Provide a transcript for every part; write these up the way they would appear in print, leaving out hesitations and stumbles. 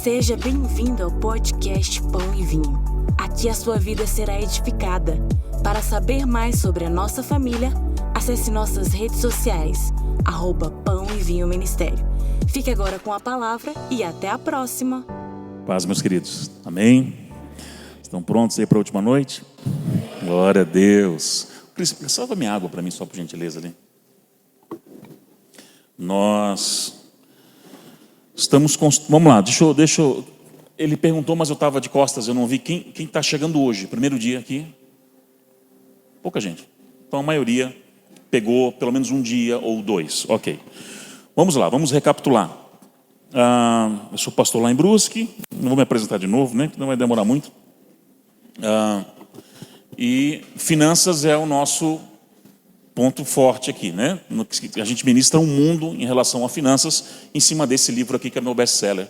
Seja bem-vindo ao podcast Pão e Vinho. Aqui a sua vida será edificada. Para saber mais sobre a nossa família, acesse nossas redes sociais, @Pão e Vinho Ministério. Fique agora com a palavra e até a próxima. Paz, meus queridos. Amém? Estão prontos aí para a última noite? Glória a Deus. Cris, salva minha água para mim, só por gentileza ali. Nós estamos... Vamos lá, deixa eu... Ele perguntou, mas eu estava de costas, eu não vi. Quem está chegando hoje? Primeiro dia aqui? Pouca gente. Então a maioria pegou pelo menos um dia ou dois. Ok. Vamos lá, vamos recapitular. Eu sou pastor lá em Brusque. Não vou me apresentar de novo, né? Não vai demorar muito. E finanças é o nosso ponto forte aqui, né? A gente ministra um mundo em relação a finanças em cima desse livro aqui que é meu best-seller.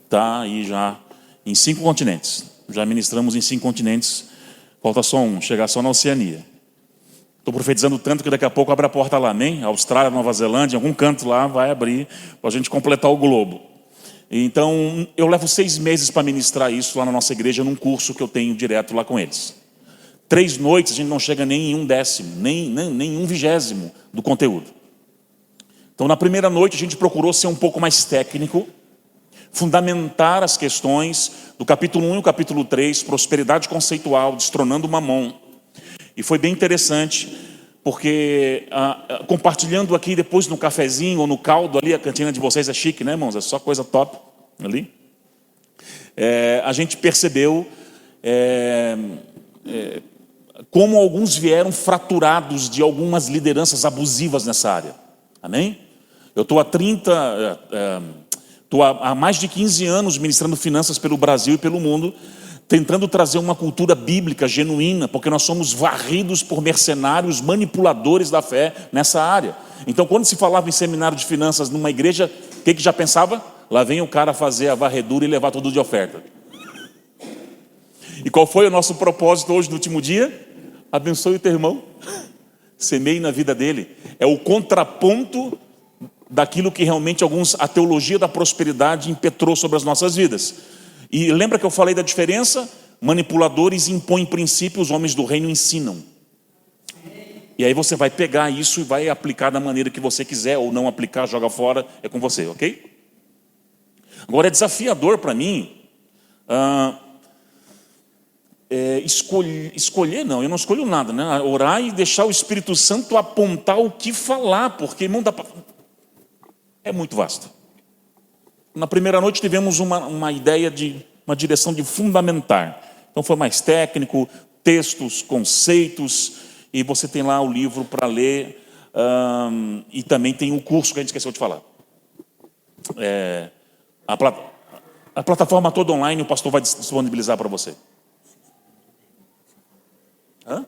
Tá aí já em 5 continentes. Já ministramos em 5 continentes. Falta só um, chegar só na Oceania. Estou profetizando tanto que daqui a pouco abre a porta lá, amém? Austrália, Nova Zelândia, algum canto lá vai abrir para a gente completar o globo. Então, eu levo 6 meses para ministrar isso lá na nossa igreja, num curso que eu tenho direto lá com eles. 3 noites a gente não chega nem em 1/10, nem 1/20 do conteúdo. Então, na primeira noite a gente procurou ser um pouco mais técnico, fundamentar as questões do capítulo 1 e o capítulo 3, prosperidade conceitual, destronando o mamon. E foi bem interessante, porque compartilhando aqui depois no cafezinho ou no caldo ali, a cantina de vocês é chique, né, irmãos? É só coisa top ali. A gente percebeu como alguns vieram fraturados de algumas lideranças abusivas nessa área. Amém? Eu estou há mais de 15 anos ministrando finanças pelo Brasil e pelo mundo, tentando trazer uma cultura bíblica genuína, porque nós somos varridos por mercenários, manipuladores da fé nessa área. Então, quando se falava em seminário de finanças numa igreja, o que já pensava? Lá vem o cara fazer a varredura e levar tudo de oferta. E qual foi o nosso propósito hoje no último dia? Abençoe o teu irmão, semeie na vida dele. É o contraponto daquilo que realmente a teologia da prosperidade impetrou sobre as nossas vidas. E lembra que eu falei da diferença? Manipuladores impõem princípios, os homens do reino ensinam. E aí você vai pegar isso e vai aplicar da maneira que você quiser, ou não aplicar, joga fora, é com você, ok? Agora é desafiador para mim escolher, não, eu não escolho nada, né? Orar e deixar o Espírito Santo apontar o que falar, porque não dá pra... É muito vasto. Na primeira noite tivemos uma ideia de uma direção de fundamentar. Então foi mais técnico, textos, conceitos, e você tem lá o livro para ler, e também tem o curso que a gente esqueceu de falar. A plataforma toda online o pastor vai disponibilizar para você. Hã?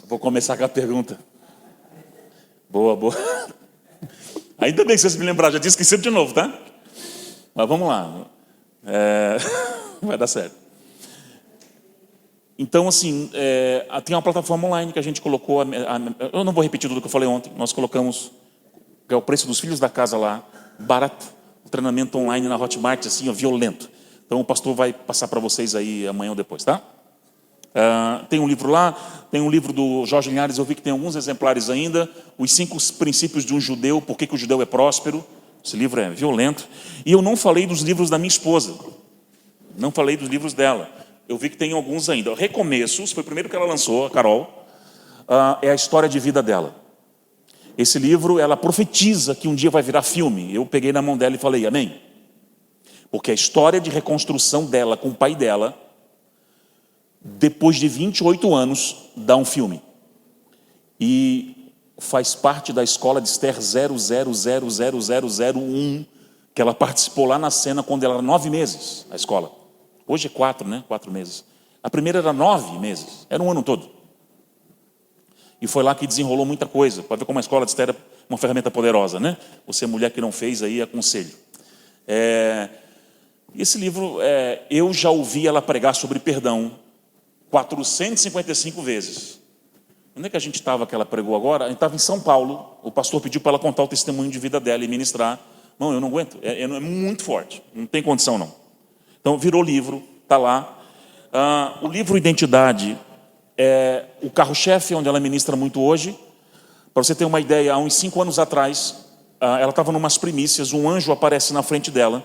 Vou começar com a pergunta. Boa. Ainda bem que vocês me lembraram, já tinha esquecido de novo, tá? Mas vamos lá. Vai dar certo. Então, assim, tem uma plataforma online que a gente colocou. Eu não vou repetir tudo que eu falei ontem. Nós colocamos, que é o preço dos filhos da casa lá, barato. O treinamento online na Hotmart, assim, violento. Então o pastor vai passar para vocês aí amanhã ou depois, tá? Tem um livro lá, tem um livro do Jorge Linhares, eu vi que tem alguns exemplares ainda, Os 5 Princípios de um Judeu, Por que o Judeu é Próspero. Esse livro é violento. E eu não falei dos livros da minha esposa, não falei dos livros dela. Eu vi que tem alguns ainda. Recomeços, foi o primeiro que ela lançou, a Carol, é a história de vida dela. Esse livro, ela profetiza que um dia vai virar filme. Eu peguei na mão dela e falei, amém? Porque a história de reconstrução dela com o pai dela, depois de 28 anos, dá um filme. E faz parte da escola de Esther 000001, que ela participou lá na cena quando ela era 9 meses, a escola. Hoje é 4, né? 4 meses. A primeira era 9 meses, era um ano todo. E foi lá que desenrolou muita coisa. Pode ver como a escola de Esther é uma ferramenta poderosa, né? Você, mulher que não fez, aí aconselho. Esse livro, eu já ouvi ela pregar sobre perdão 455 vezes. Onde é que a gente estava que ela pregou agora? A gente estava em São Paulo. O pastor pediu para ela contar o testemunho de vida dela e ministrar. Não, eu não aguento. É muito forte. Não tem condição, não. Então, virou livro. Está lá. O livro Identidade é o carro-chefe, onde ela ministra muito hoje. Para você ter uma ideia, há uns 5 anos atrás, ela estava em umas primícias. Um anjo aparece na frente dela.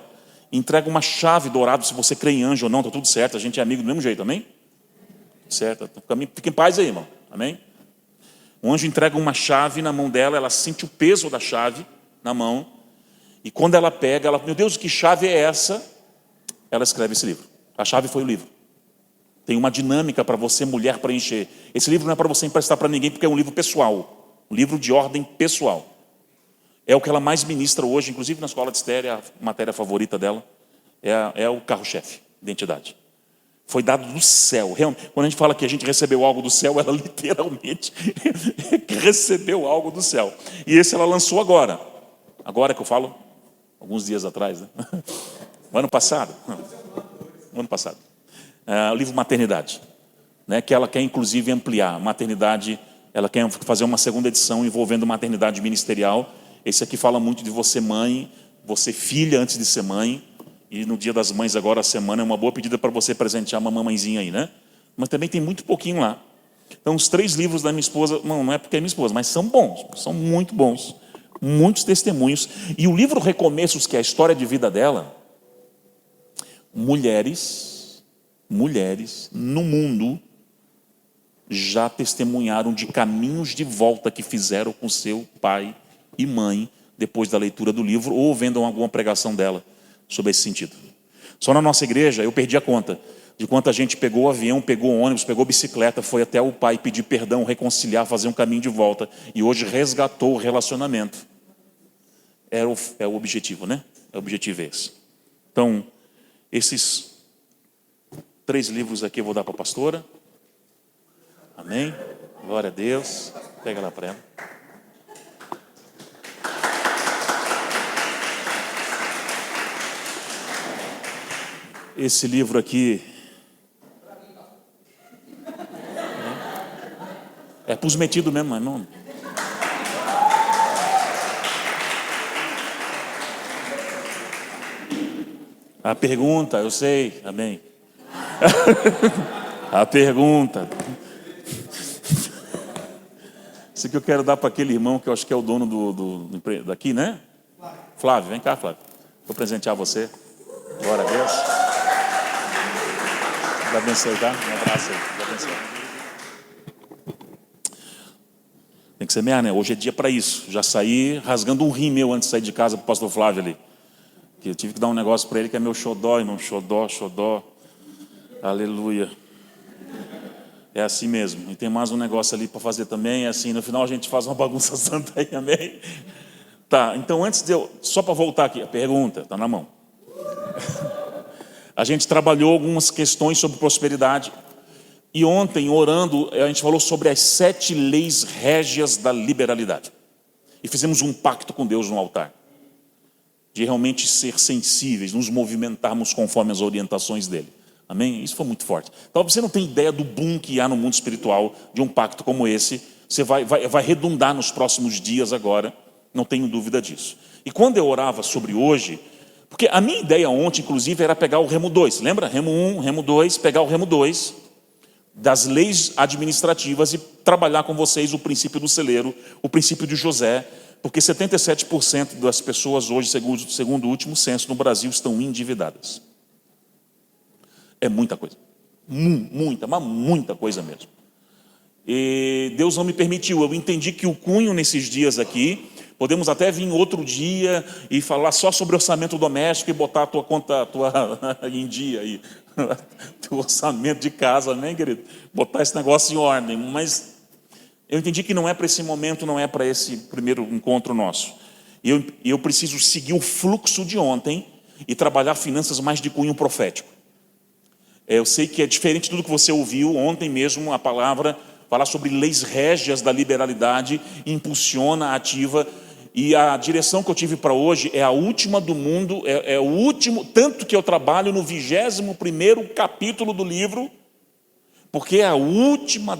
Entrega uma chave dourada. Se você crê em anjo ou não, está tudo certo. A gente é amigo do mesmo jeito, amém? Certo. Fica em paz aí, irmão. Amém? O anjo entrega uma chave na mão dela, ela sente o peso da chave na mão, e quando ela pega, ela, meu Deus, que chave é essa? Ela escreve esse livro. A chave foi o livro. Tem uma dinâmica para você, mulher, preencher. Esse livro não é para você emprestar para ninguém, porque é um livro pessoal, um livro de ordem pessoal. É o que ela mais ministra hoje, inclusive na escola de estéreo, a matéria favorita dela é o carro-chefe, identidade. Foi dado do céu. Realmente, quando a gente fala que a gente recebeu algo do céu, ela literalmente recebeu algo do céu. E esse ela lançou agora. Agora que eu falo, alguns dias atrás, né? O ano passado. O ano passado. O livro Maternidade, né? Que ela quer inclusive ampliar. Maternidade, ela quer fazer uma segunda edição envolvendo maternidade ministerial. Esse aqui fala muito de você mãe, você filha antes de ser mãe. E no Dia das Mães agora, a semana, é uma boa pedida para você presentear uma mamãezinha aí, né? Mas também tem muito pouquinho lá. Então, os 3 livros da minha esposa, não é porque é minha esposa, mas são bons, são muito bons. Muitos testemunhos. E o livro Recomeços, que é a história de vida dela, mulheres no mundo já testemunharam de caminhos de volta que fizeram com seu pai e mãe depois da leitura do livro ou vendo alguma pregação dela sobre esse sentido. Só na nossa igreja eu perdi a conta de quanta gente pegou o avião, pegou o ônibus, pegou bicicleta, foi até o pai pedir perdão, reconciliar, fazer um caminho de volta e hoje resgatou o relacionamento. É o objetivo, né? É o objetivo esse. Então, esses 3 livros aqui eu vou dar para a pastora. Amém? Glória a Deus. Pega lá para ela. Esse livro aqui é para os metidos mesmo, mas não. A pergunta, eu sei, amém. A pergunta. Isso que eu quero dar para aquele irmão que eu acho que é o dono daqui, né? Flávio, vem cá, Flávio. Vou presentear você. Glória a Deus. Deus abençoe, tá? Um abraço aí. Deus abençoe. Tem que semear, né? Hoje é dia para isso. Já saí rasgando um rim meu antes de sair de casa para o pastor Flávio ali. Que eu tive que dar um negócio para ele que é meu xodó, irmão. Xodó. Aleluia. É assim mesmo. E tem mais um negócio ali para fazer também. É assim, no final a gente faz uma bagunça santa aí, amém? Tá, então antes de eu... Só para voltar aqui, a pergunta, está na mão. A gente trabalhou algumas questões sobre prosperidade. E ontem, orando, a gente falou sobre as 7 leis régias da liberalidade. E fizemos um pacto com Deus no altar. De realmente ser sensíveis, nos movimentarmos conforme as orientações dele. Amém? Isso foi muito forte. Talvez você não tenha ideia do boom que há no mundo espiritual de um pacto como esse. Você vai redundar nos próximos dias agora. Não tenho dúvida disso. E quando eu orava sobre hoje... Porque a minha ideia ontem, inclusive, era pegar o remo 2. Lembra? Remo 1, remo 2, pegar o remo 2 das leis administrativas e trabalhar com vocês o princípio do celeiro, o princípio de José, porque 77% das pessoas hoje, segundo o último censo no Brasil, estão endividadas. É muita coisa. Muita coisa mesmo. E Deus não me permitiu. Eu entendi que o cunho nesses dias aqui... Podemos até vir outro dia e falar só sobre orçamento doméstico e botar a tua conta em dia aí. Teu orçamento de casa, né, querido? Botar esse negócio em ordem. Mas eu entendi que não é para esse momento, não é para esse primeiro encontro nosso. E eu preciso seguir o fluxo de ontem e trabalhar finanças mais de cunho profético. Eu sei que é diferente de tudo que você ouviu ontem mesmo, a palavra falar sobre leis régias da liberalidade, impulsiona, ativa. E a direção que eu tive para hoje é a última do mundo, é o último, tanto que eu trabalho no 21º capítulo do livro, Porque é a última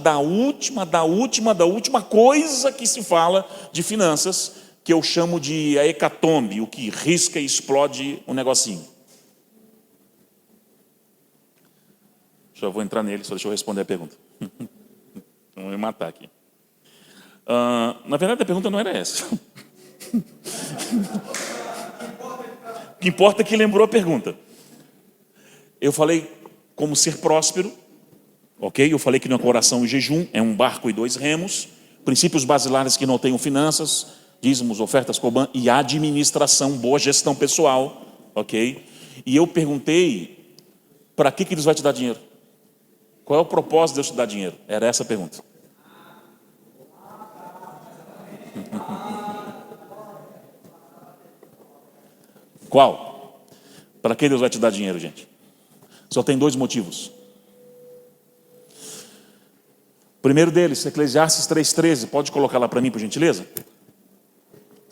coisa que se fala de finanças, que eu chamo de a hecatombe, o que risca e explode um negocinho. Já vou entrar nele, só deixa eu responder a pergunta. Vão me matar aqui. Na verdade, a pergunta não era essa. O que importa é que lembrou a pergunta. Eu falei como ser próspero, ok? Eu falei que não é oração e jejum, é um barco e 2 remos. Princípios basilares que não tenham finanças, dízimos, ofertas, corban e administração, boa gestão pessoal, ok? E eu perguntei, para que Deus vai te dar dinheiro? Qual é o propósito de Deus te dar dinheiro? Era essa a pergunta. Qual? Para que Deus vai te dar dinheiro, gente? Só tem 2 motivos. O primeiro deles, Eclesiastes 3,13. Pode colocar lá para mim, por gentileza?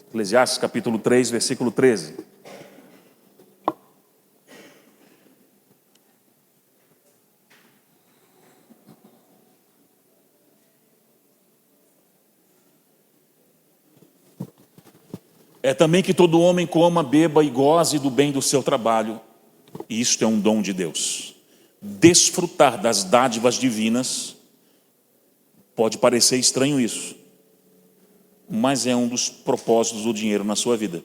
Eclesiastes capítulo 3, versículo 13. É também que todo homem coma, beba e goze do bem do seu trabalho. E isto é um dom de Deus. Desfrutar das dádivas divinas, pode parecer estranho isso, mas é um dos propósitos do dinheiro na sua vida.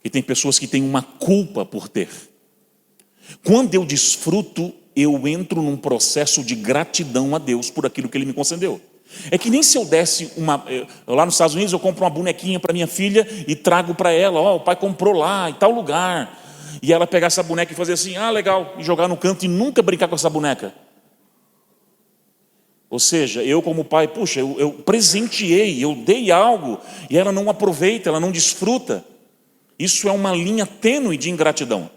E tem pessoas que têm uma culpa por ter. Quando eu desfruto, eu entro num processo de gratidão a Deus por aquilo que Ele me concedeu. É que nem se eu desse lá nos Estados Unidos eu compro uma bonequinha para minha filha e trago para ela, o pai comprou lá em tal lugar, e ela pegar essa boneca e fazer assim, legal, e jogar no canto e nunca brincar com essa boneca. Ou seja, eu como pai, puxa, eu presenteei, eu dei algo e ela não aproveita, ela não desfruta. Isso é uma linha tênue de ingratidão.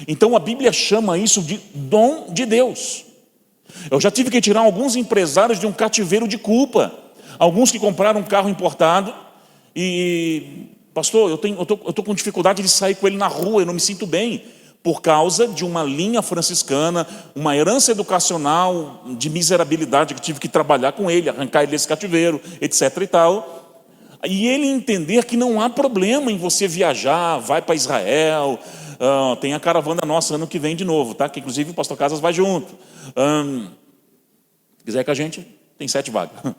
Então a Bíblia chama isso de dom de Deus. Eu já tive que tirar alguns empresários de um cativeiro de culpa. Alguns que compraram um carro importado e, pastor, eu tô com dificuldade de sair com ele na rua, eu não me sinto bem, por causa de uma linha franciscana, uma herança educacional de miserabilidade que tive que trabalhar com ele, arrancar ele desse cativeiro, etc. e tal. E ele entender que não há problema em você viajar, vai para Israel, tem a caravana nossa ano que vem de novo, tá? Que inclusive o pastor Casas vai junto. Se quiser que a gente, tem 7 vagas.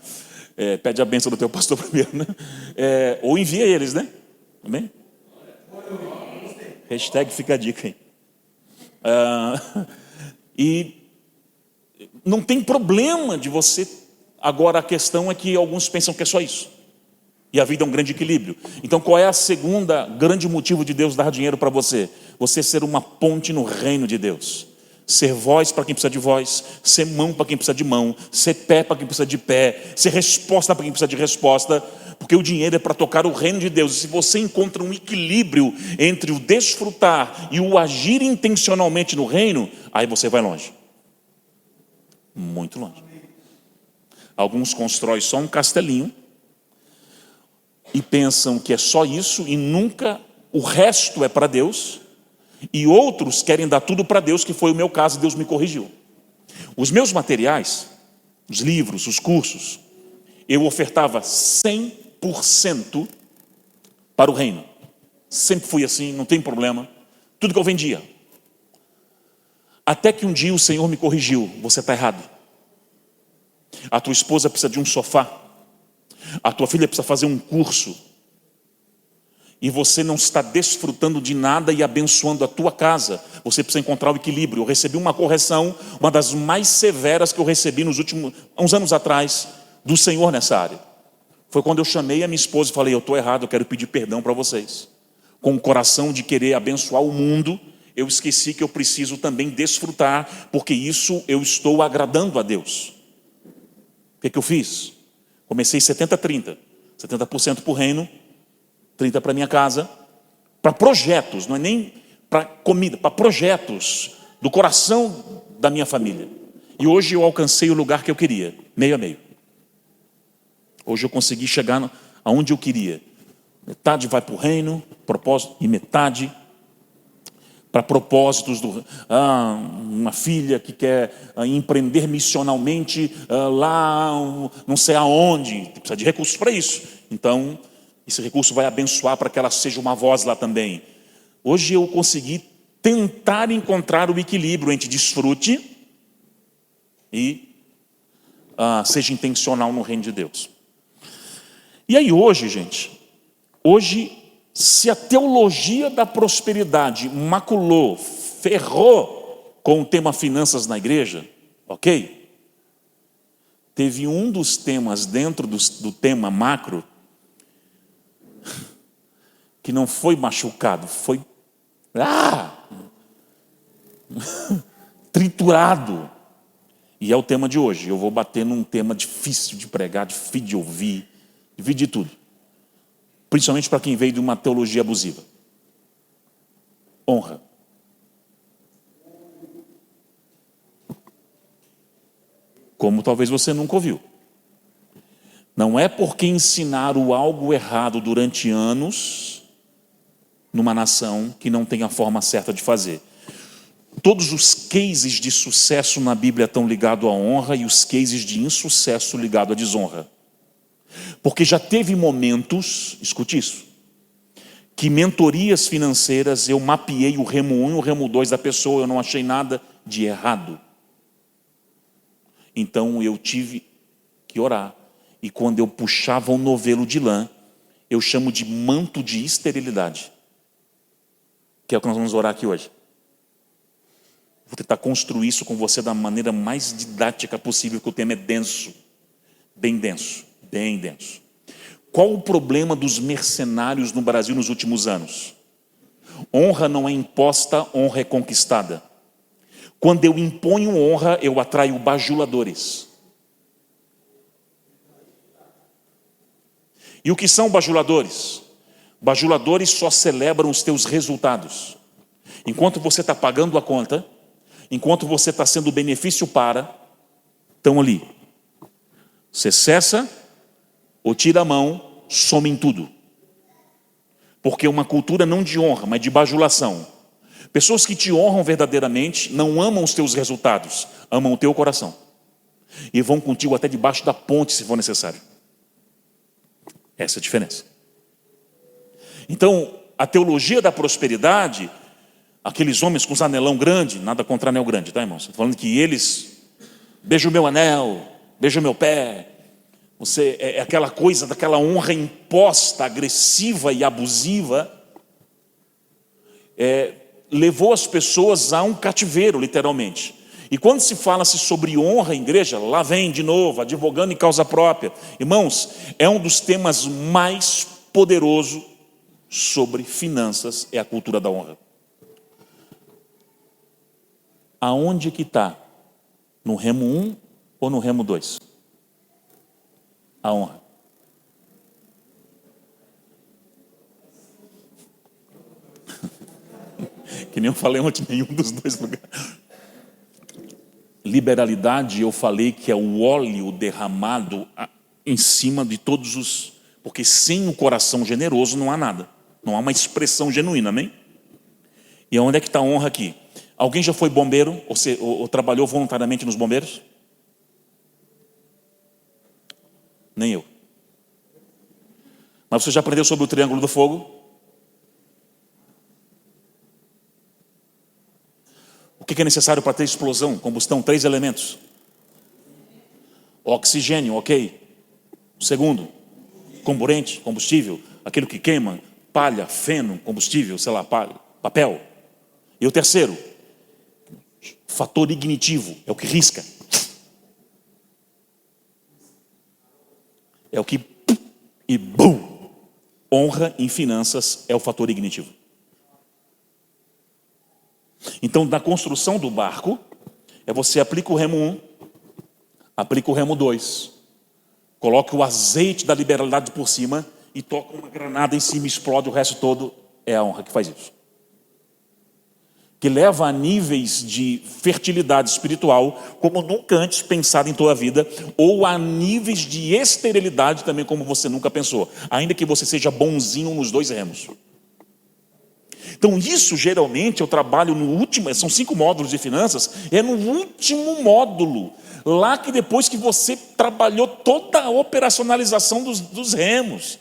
Pede a bênção do teu pastor primeiro, né? Ou envia eles, né? Amém? Hashtag fica a dica aí. E não tem problema de você. Agora a questão é que alguns pensam que é só isso. E a vida é um grande equilíbrio. Então qual é a segunda grande motivo de Deus dar dinheiro para você? Você ser uma ponte no reino de Deus. Ser voz para quem precisa de voz, ser mão para quem precisa de mão, ser pé para quem precisa de pé, ser resposta para quem precisa de resposta, porque o dinheiro é para tocar o reino de Deus. E se você encontra um equilíbrio entre o desfrutar e o agir intencionalmente no reino, aí você vai longe. Muito longe. Alguns constroem só um castelinho e pensam que é só isso e nunca o resto é para Deus. E outros querem dar tudo para Deus, que foi o meu caso, Deus me corrigiu. Os meus materiais, os livros, os cursos, eu ofertava 100% para o reino. Sempre fui assim, não tem problema. Tudo que eu vendia. Até que um dia o Senhor me corrigiu. Você está errado. A tua esposa precisa de um sofá. A tua filha precisa fazer um curso. E você não está desfrutando de nada e abençoando a tua casa. Você precisa encontrar o equilíbrio. Eu recebi uma correção, uma das mais severas que eu recebi uns anos atrás, do Senhor nessa área. Foi quando eu chamei a minha esposa e falei, eu estou errado, eu quero pedir perdão para vocês. Com o coração de querer abençoar o mundo, eu esqueci que eu preciso também desfrutar, porque isso eu estou agradando a Deus. O que eu fiz? Comecei 70-30. 70% para o reino, 30% para minha casa, para projetos, não é nem para comida, para projetos do coração da minha família. E hoje eu alcancei o lugar que eu queria, meio a meio. Hoje eu consegui chegar aonde eu queria. Metade vai para o reino, propósito, e metade para propósitos uma filha que quer empreender missionalmente lá, não sei aonde, precisa de recursos para isso. Então, esse recurso vai abençoar para que ela seja uma voz lá também. Hoje eu consegui tentar encontrar o equilíbrio entre desfrute e seja intencional no reino de Deus. E aí hoje, gente, se a teologia da prosperidade maculou, ferrou com o tema finanças na igreja, ok? Teve um dos temas dentro do tema macro que não foi machucado, foi triturado. E é o tema de hoje. Eu vou bater num tema difícil de pregar, difícil de ouvir, difícil de tudo. Principalmente para quem veio de uma teologia abusiva. Honra. Como talvez você nunca ouviu. Não é porque ensinaram algo errado durante anos numa nação que não tem a forma certa de fazer. Todos os cases de sucesso na Bíblia estão ligados à honra e os cases de insucesso ligados à desonra. Porque já teve momentos, escute isso, que mentorias financeiras eu mapeei o remo 1 e o remo 2 da pessoa, eu não achei nada de errado. Então eu tive que orar. E quando eu puxava um novelo de lã, eu chamo de manto de esterilidade. Que é o que nós vamos orar aqui hoje. Vou tentar construir isso com você da maneira mais didática possível, porque o tema é denso. Bem denso, bem denso. Qual o problema dos mercenários no Brasil nos últimos anos? Honra não é imposta, honra é conquistada. Quando eu imponho honra, eu atraio bajuladores. E o que são bajuladores? Bajuladores só celebram os teus resultados. Enquanto você está pagando a conta, enquanto você está sendo benefício estão ali. Você cessa ou tira a mão, some em tudo. Porque é uma cultura não de honra, mas de bajulação. Pessoas que te honram verdadeiramente não amam os teus resultados, amam o teu coração. E vão contigo até debaixo da ponte, se for necessário. Essa é a diferença. Então, a teologia da prosperidade, aqueles homens com os anelão grande, nada contra anel grande, tá, irmãos? Estou falando que eles beijam o meu anel, beijam o meu pé. Você é aquela coisa daquela honra imposta, agressiva e abusiva, levou as pessoas a um cativeiro, literalmente. E quando se fala-se sobre honra em igreja, lá vem de novo, advogando em causa própria. Irmãos, é um dos temas mais poderosos sobre finanças, é a cultura da honra. Aonde que está? No remo 1 ou no remo 2? A honra. Que nem eu falei ontem, nenhum dos dois lugares. Liberalidade, eu falei que é o óleo derramado em cima de todos os... Porque sem o coração generoso não há nada. Não há uma expressão genuína, amém? E onde é que está a honra aqui? Alguém já foi bombeiro ou trabalhou voluntariamente nos bombeiros? Nem eu. Mas você já aprendeu sobre o triângulo do fogo? O que é necessário para ter explosão, combustão? 3 elementos. Oxigênio, ok. O segundo, comburente, combustível, aquilo que queima, palha, feno, combustível, sei lá, palha, papel. E o terceiro, fator ignitivo, é o que risca. É o que e bum. Honra em finanças é o fator ignitivo. Então, na construção do barco, você aplica o remo 1, aplica o remo 2, coloca o azeite da liberalidade por cima e toca uma granada em cima, explode o resto todo. É a honra que faz isso. Que leva a níveis de fertilidade espiritual como nunca antes pensado em tua vida, ou a níveis de esterilidade também como você nunca pensou, ainda que você seja bonzinho nos 2 remos. Então isso geralmente eu trabalho no último, são 5 módulos de finanças, é no último módulo, lá que depois que você trabalhou toda a operacionalização dos remos,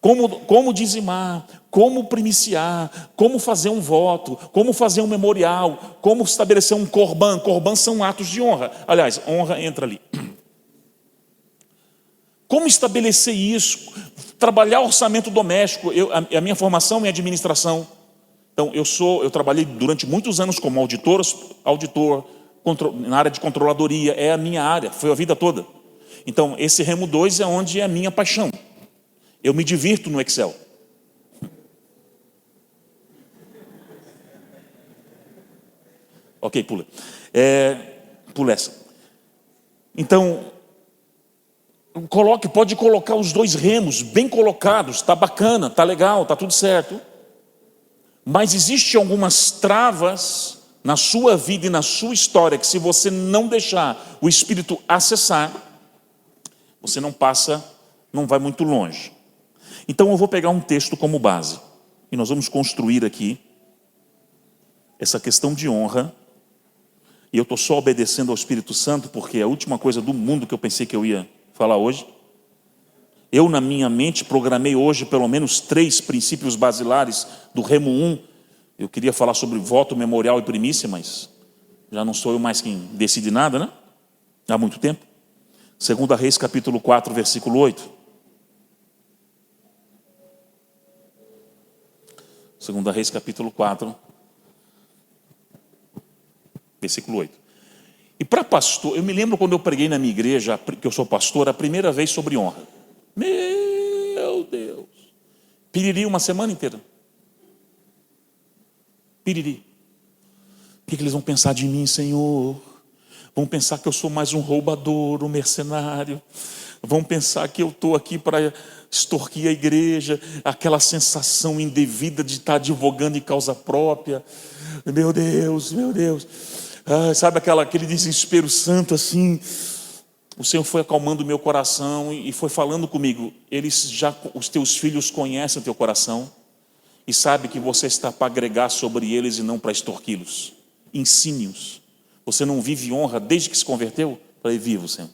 como dizimar, como primiciar, como fazer um voto, como fazer um memorial, como estabelecer um corban. Corban são atos de honra. Aliás, honra entra ali. Como estabelecer isso? Trabalhar orçamento doméstico. A minha formação é administração. Então, eu trabalhei durante muitos anos como auditor, na área de controladoria. É a minha área, foi a vida toda. Então, esse remo 2 é onde é a minha paixão. Eu me divirto no Excel. Ok, pula. Pula essa. Então, pode colocar os 2 remos bem colocados, está bacana, está legal, está tudo certo. Mas existem algumas travas na sua vida e na sua história que, se você não deixar o Espírito acessar, você não vai muito longe. Então eu vou pegar um texto como base e nós vamos construir aqui essa questão de honra. E eu estou só obedecendo ao Espírito Santo, porque é a última coisa do mundo que eu pensei que eu ia falar hoje. Eu, na minha mente, programei hoje pelo menos 3 princípios basilares do Remo 1. Eu queria falar sobre voto, memorial e primícia, mas já não sou eu mais quem decide nada, né? Há muito tempo. 2 Reis, capítulo 4, versículo 8. 2 Reis, capítulo 4, versículo 8. E para pastor, eu me lembro quando eu preguei na minha igreja, que eu sou pastor, a primeira vez sobre honra. Meu Deus! Piriri uma semana inteira. Piriri. O que eles vão pensar de mim, Senhor? Vão pensar que eu sou mais um roubador, um mercenário. Vão pensar que eu estou aqui para extorquir a igreja. Aquela sensação indevida de estar advogando em causa própria. Meu Deus, meu Deus. Sabe aquele desespero santo assim? O Senhor foi acalmando o meu coração e foi falando comigo. Os teus filhos conhecem o teu coração e sabem que você está para agregar sobre eles e não para extorquí-los. Ensine-os. Você não vive honra desde que se converteu? Falei, vivo, Senhor.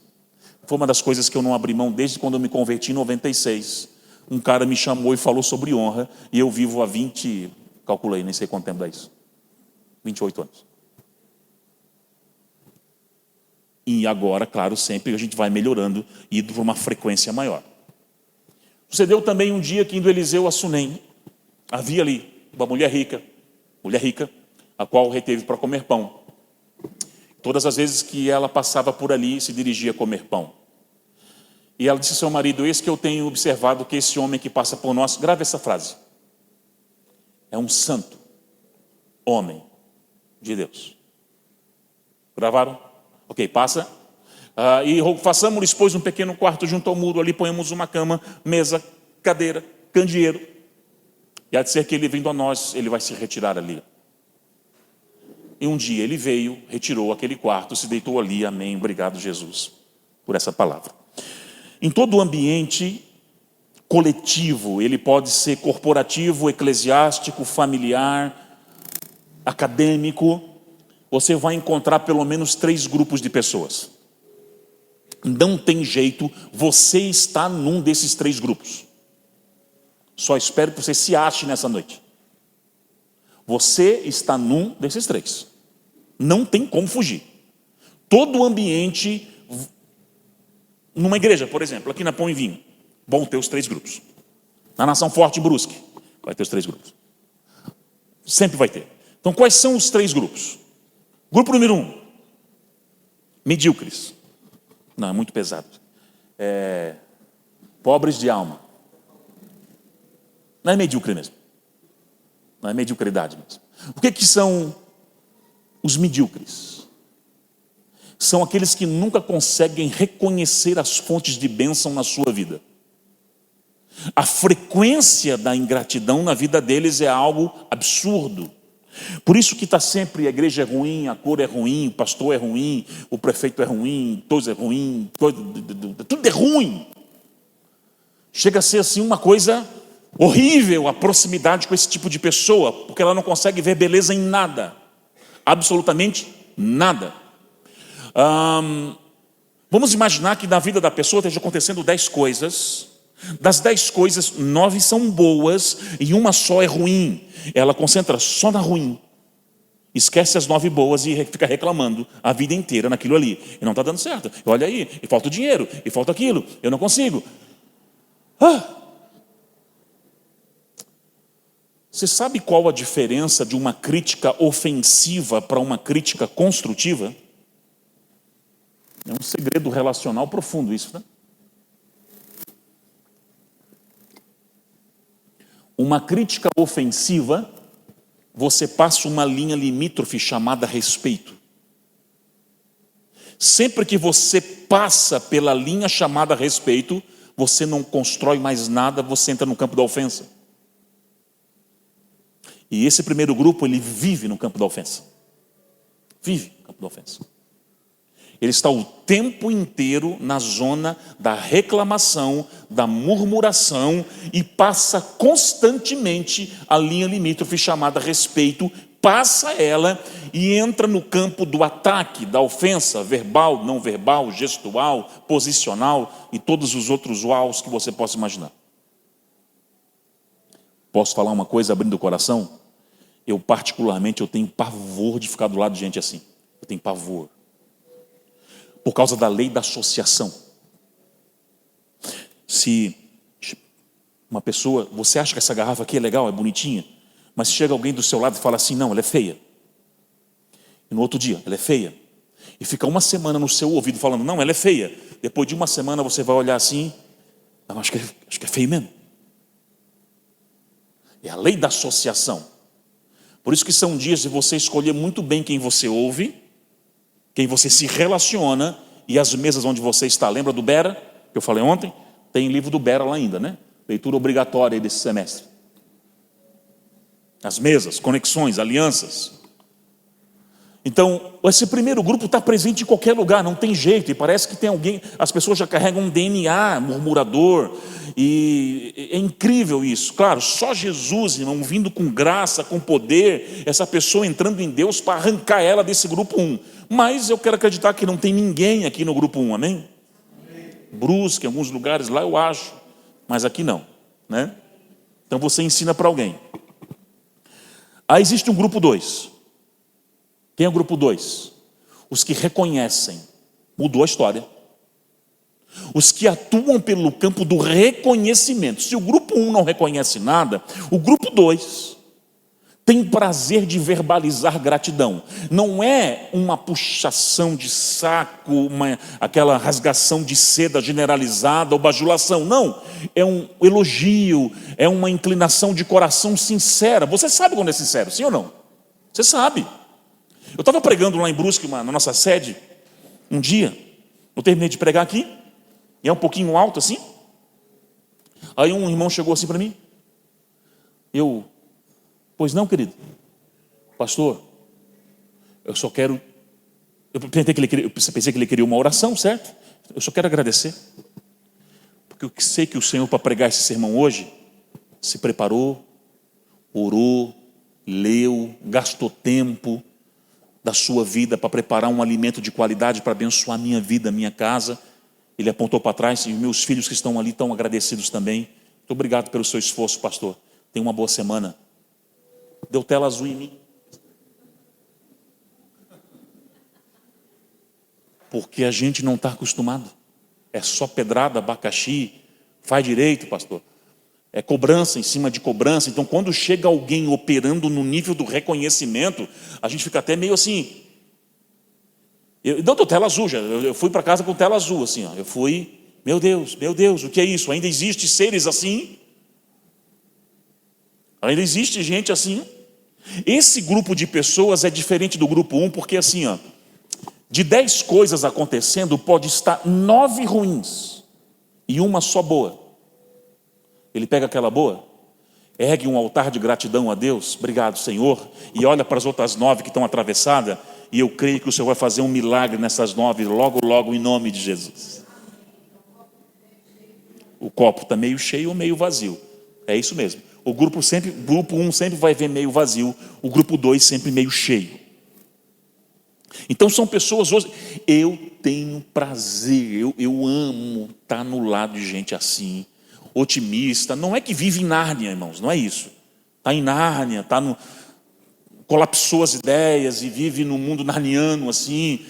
Foi uma das coisas que eu não abri mão desde quando eu me converti em 96. Um cara me chamou e falou sobre honra e eu vivo há 20, calculei, nem sei quanto tempo dá isso. 28 anos. E agora, claro, sempre a gente vai melhorando e indo para uma frequência maior. Sucedeu também um dia que, indo Eliseu a Sunem, havia ali uma mulher rica, a qual reteve para comer pão. Todas as vezes que ela passava por ali, se dirigia a comer pão. E ela disse ao seu marido, eis que eu tenho observado que esse homem que passa por nós, grave essa frase, é um santo homem de Deus. Gravaram? Ok, passa. E façamos-lhes, pois, um pequeno quarto junto ao muro, ali ponhamos uma cama, mesa, cadeira, candeeiro. E há de ser que ele vindo a nós, ele vai se retirar ali. E um dia ele veio, retirou aquele quarto, se deitou ali, amém, obrigado Jesus, por essa palavra. Em todo o ambiente coletivo, ele pode ser corporativo, eclesiástico, familiar, acadêmico, você vai encontrar pelo menos 3 grupos de pessoas. Não tem jeito, você está num desses 3 grupos. Só espero que você se ache nessa noite. Você está num desses 3. Não tem como fugir. Todo o ambiente, numa igreja, por exemplo, aqui na Pão e Vinho, vão ter os 3 grupos. Na Nação Forte e Brusque, vai ter os 3 grupos. Sempre vai ter. Então, quais são os 3 grupos? Grupo número 1, medíocres. Não, é muito pesado. Pobres de alma. Não é medíocre mesmo. Não é mediocridade mesmo. O que são os medíocres? São aqueles que nunca conseguem reconhecer as fontes de bênção na sua vida. A frequência da ingratidão na vida deles é algo absurdo. Por isso que está sempre, a igreja é ruim, a cor é ruim, o pastor é ruim, o prefeito é ruim, todos é ruim, tudo é ruim. Chega a ser assim uma coisa Horrível a proximidade com esse tipo de pessoa, porque ela não consegue ver beleza em nada, absolutamente nada. Vamos imaginar que na vida da pessoa esteja acontecendo 10 coisas. Das 10 coisas, 9 são boas e uma só é ruim. Ela concentra só na ruim, esquece as 9 boas e fica reclamando a vida inteira naquilo ali. E não está dando certo. Olha aí, e falta o dinheiro, e falta aquilo, eu não consigo. Você sabe qual a diferença de uma crítica ofensiva para uma crítica construtiva? É um segredo relacional profundo isso, né? Uma crítica ofensiva, você passa uma linha limítrofe chamada respeito. Sempre que você passa pela linha chamada respeito, você não constrói mais nada, você entra no campo da ofensa. E esse primeiro grupo, ele vive no campo da ofensa. Vive no campo da ofensa. Ele está o tempo inteiro na zona da reclamação, da murmuração e passa constantemente a linha limítrofe chamada respeito, passa ela e entra no campo do ataque, da ofensa verbal, não verbal, gestual, posicional e todos os outros uaus que você possa imaginar. Posso falar uma coisa abrindo o coração? Eu particularmente tenho pavor de ficar do lado de gente assim. Eu tenho pavor. Por causa da lei da associação. Se uma pessoa, você acha que essa garrafa aqui é legal, é bonitinha, mas se chega alguém do seu lado e fala assim, não, ela é feia. E no outro dia, ela é feia. E fica uma semana no seu ouvido falando, não, ela é feia. Depois de uma semana você vai olhar assim, não, acho que é feio mesmo. É a lei da associação. Por isso que são dias de você escolher muito bem quem você ouve, quem você se relaciona e as mesas onde você está. Lembra do Bera, que eu falei ontem? Tem livro do Bera lá ainda, né? Leitura obrigatória desse semestre. As mesas, conexões, alianças. Então, esse primeiro grupo está presente em qualquer lugar, não tem jeito. E parece que tem alguém, as pessoas já carregam um DNA murmurador. E é incrível isso. Claro, só Jesus, irmão, vindo com graça, com poder, essa pessoa entrando em Deus para arrancar ela desse grupo 1. Mas eu quero acreditar que não tem ninguém aqui no grupo 1, amém? Brusque, em alguns lugares lá eu acho, mas aqui não, né? Então você ensina para alguém. Aí existe um grupo 2. Quem é o grupo 2? Os que reconhecem, mudou a história. Os que atuam pelo campo do reconhecimento. Se o grupo 1 não reconhece nada, o grupo 2 tem prazer de verbalizar gratidão. Não é uma puxação de saco, aquela rasgação de seda generalizada ou bajulação. Não, é um elogio, é uma inclinação de coração sincera. Você sabe quando é sincero, sim ou não? Você sabe. Eu estava pregando lá em Brusque, na nossa sede, um dia. Eu terminei de pregar aqui, e é um pouquinho alto assim. Aí um irmão chegou assim para mim. Pois não, querido. Pastor, eu só quero... Eu pensei que ele queria uma oração, certo? Eu só quero agradecer. Porque eu sei que o Senhor, para pregar esse sermão hoje, se preparou, orou, leu, gastou tempo da sua vida para preparar um alimento de qualidade para abençoar a minha vida, a minha casa. Ele apontou para trás e meus filhos que estão ali estão agradecidos também. Muito obrigado pelo seu esforço, pastor. Tenha uma boa semana. Deu tela azul em mim. Porque a gente não está acostumado. É só pedrada, abacaxi. Faz direito, pastor. É cobrança em cima de cobrança. Então, quando chega alguém operando no nível do reconhecimento, a gente fica até meio assim. Não deu tela azul já. Eu fui para casa com tela azul, assim. Ó. Eu fui, meu Deus, o que é isso? Ainda existe seres assim? Ainda existe gente assim? Esse grupo de pessoas é diferente do grupo 1, porque assim, ó, de 10 coisas acontecendo, pode estar 9 ruins e uma só boa. Ele pega aquela boa, ergue um altar de gratidão a Deus, obrigado, Senhor, e olha para as outras 9 que estão atravessadas, e eu creio que o Senhor vai fazer um milagre nessas 9, logo, logo, em nome de Jesus. O copo está meio cheio ou meio vazio? É isso mesmo. O grupo 1 sempre vai ver meio vazio, o grupo 2 sempre meio cheio. Então são pessoas hoje, eu tenho prazer, eu amo estar no lado de gente assim, otimista. Não é que vive em Nárnia, irmãos, não é isso. Está em Nárnia, colapsou as ideias e vive no mundo narniano assim,